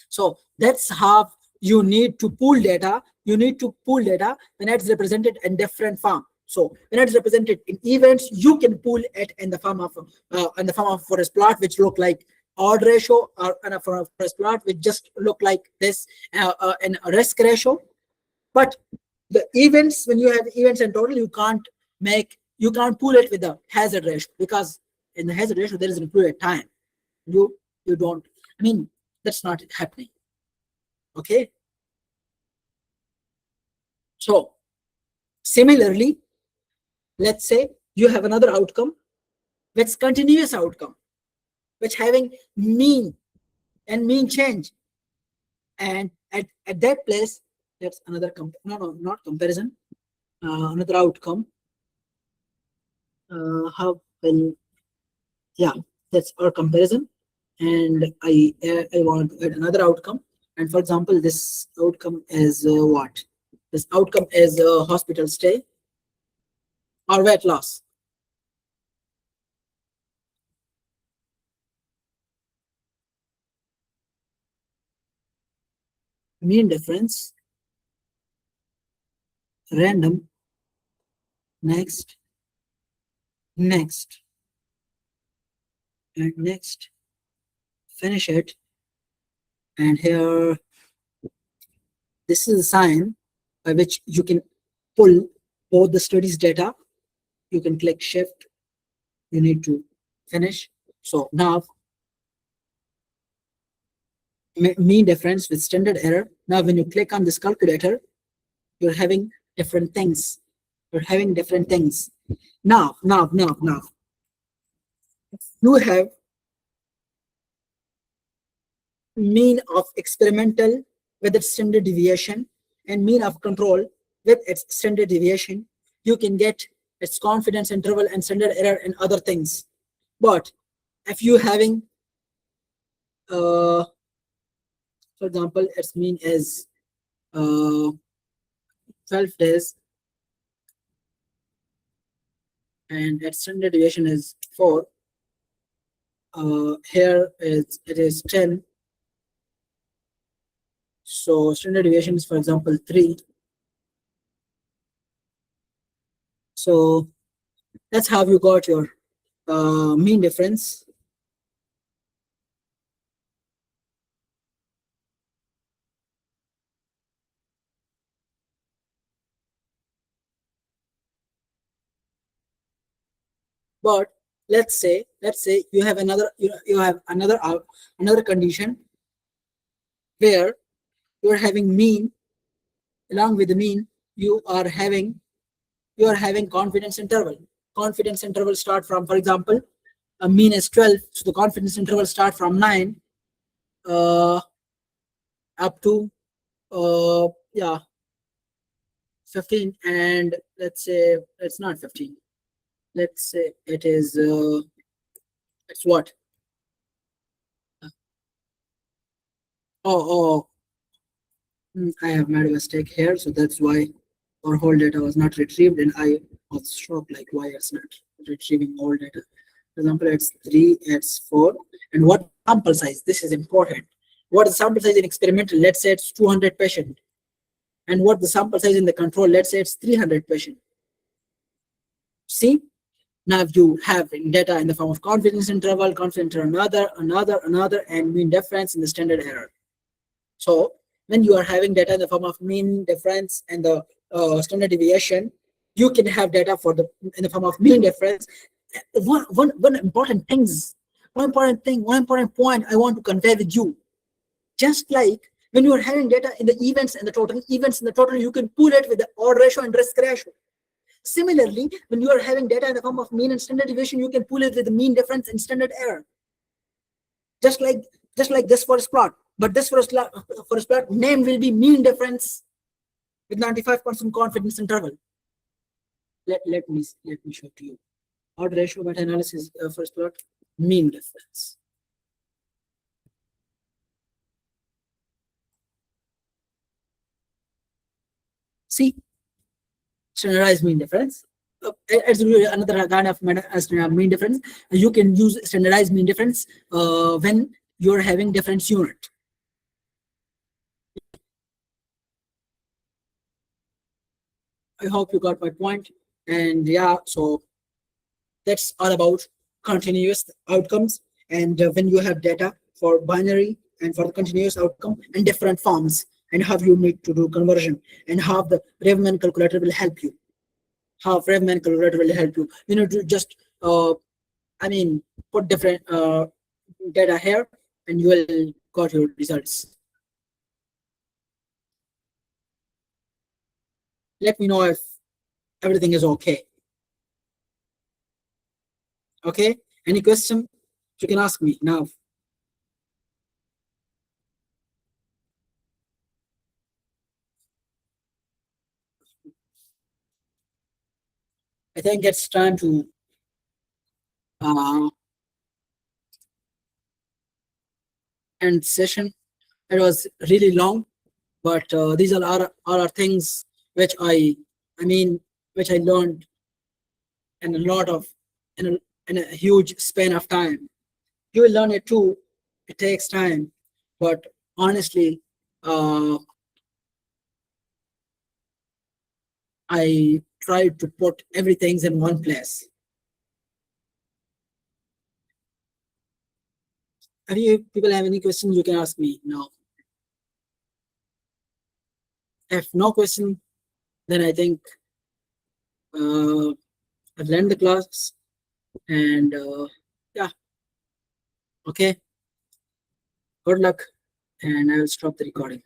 So that's how you need to pull data. You need to pull data when it's represented in different form. So when it's represented in events, you can pull it in the form of forest plot, which look like odd ratio, or in a forest plot which just look like this in a risk ratio. But the events, when you have events in total, you can't pull it with the hazard ratio, because in the hazard ratio there is included time. You don't. That's not happening. Okay. So similarly, let's say you have another outcome, which continuous outcome, which having mean and mean change, and at that place, that's another not comparison, another outcome. That's our comparison, and I want to add another outcome. And for example, this outcome is what? This outcome is hospital stay or weight loss. Mean difference, random, next, and next, finish it. And here, this is a sign by which you can pull both the studies data. You can click shift. You need to finish. So now, mean difference with standard error. Now, when you click on this calculator, you're having different things. Now, you have mean of experimental with its standard deviation, and mean of control with its standard deviation. You can get its confidence interval and standard error and other things. But if you having, for example, its mean is 12 days, and its standard deviation is 4. Here it is 10. So standard deviation is, for example, 3. So that's how you got your mean difference. But let's say you have another condition where you are having mean. Along with the mean, you are having confidence interval. Confidence interval start from, for example, a mean is 12, so the confidence interval start from 9 up to 15, and let's say it's not 15. Let's say it is it's what? I have made a mistake here, so that's why our whole data was not retrieved, and I was shocked like why it's not retrieving all data. For example, it's 3, it's 4, and what sample size? This is important. What is the sample size in experimental? Let's say it's 200 patient, and what the sample size in the control? Let's say it's 300 patient. See, now you have data in the form of confidence interval, another, and mean difference in the standard error. So when you are having data in the form of mean difference and the standard deviation, you can have data in the form of mean difference. One important point I want to convey with you. Just like when you are having data in the events and the total, you can pull it with the odd ratio and risk ratio. Similarly, when you are having data in the form of mean and standard deviation, you can pull it with the mean difference and standard error. Just like this forest plot. But this forest plot name will be mean difference with 95% confidence interval. Let me show to you. Order ratio meta-analysis forest plot mean difference. See, standardized mean difference. As another kind of mean difference, you can use standardized mean difference when you're having difference unit. I hope you got my point. And yeah, so that's all about continuous outcomes. And when you have data for binary and for the continuous outcome in different forms, and how you need to do conversion, and how the Riemann calculator will help you. How Riemann calculator will help you. You know, to just put different data here, and you will got your results. Let me know if everything is okay. Okay, any question you can ask me now. I think it's time to end session. It was really long, but these are things which I learned in a lot of in a huge span of time. You will learn it too. It takes time, but honestly, I tried to put everything in one place. If you people have any questions, you can ask me now. If no question, then I think I've learned the class, and yeah, okay. Good luck, and I will stop the recording.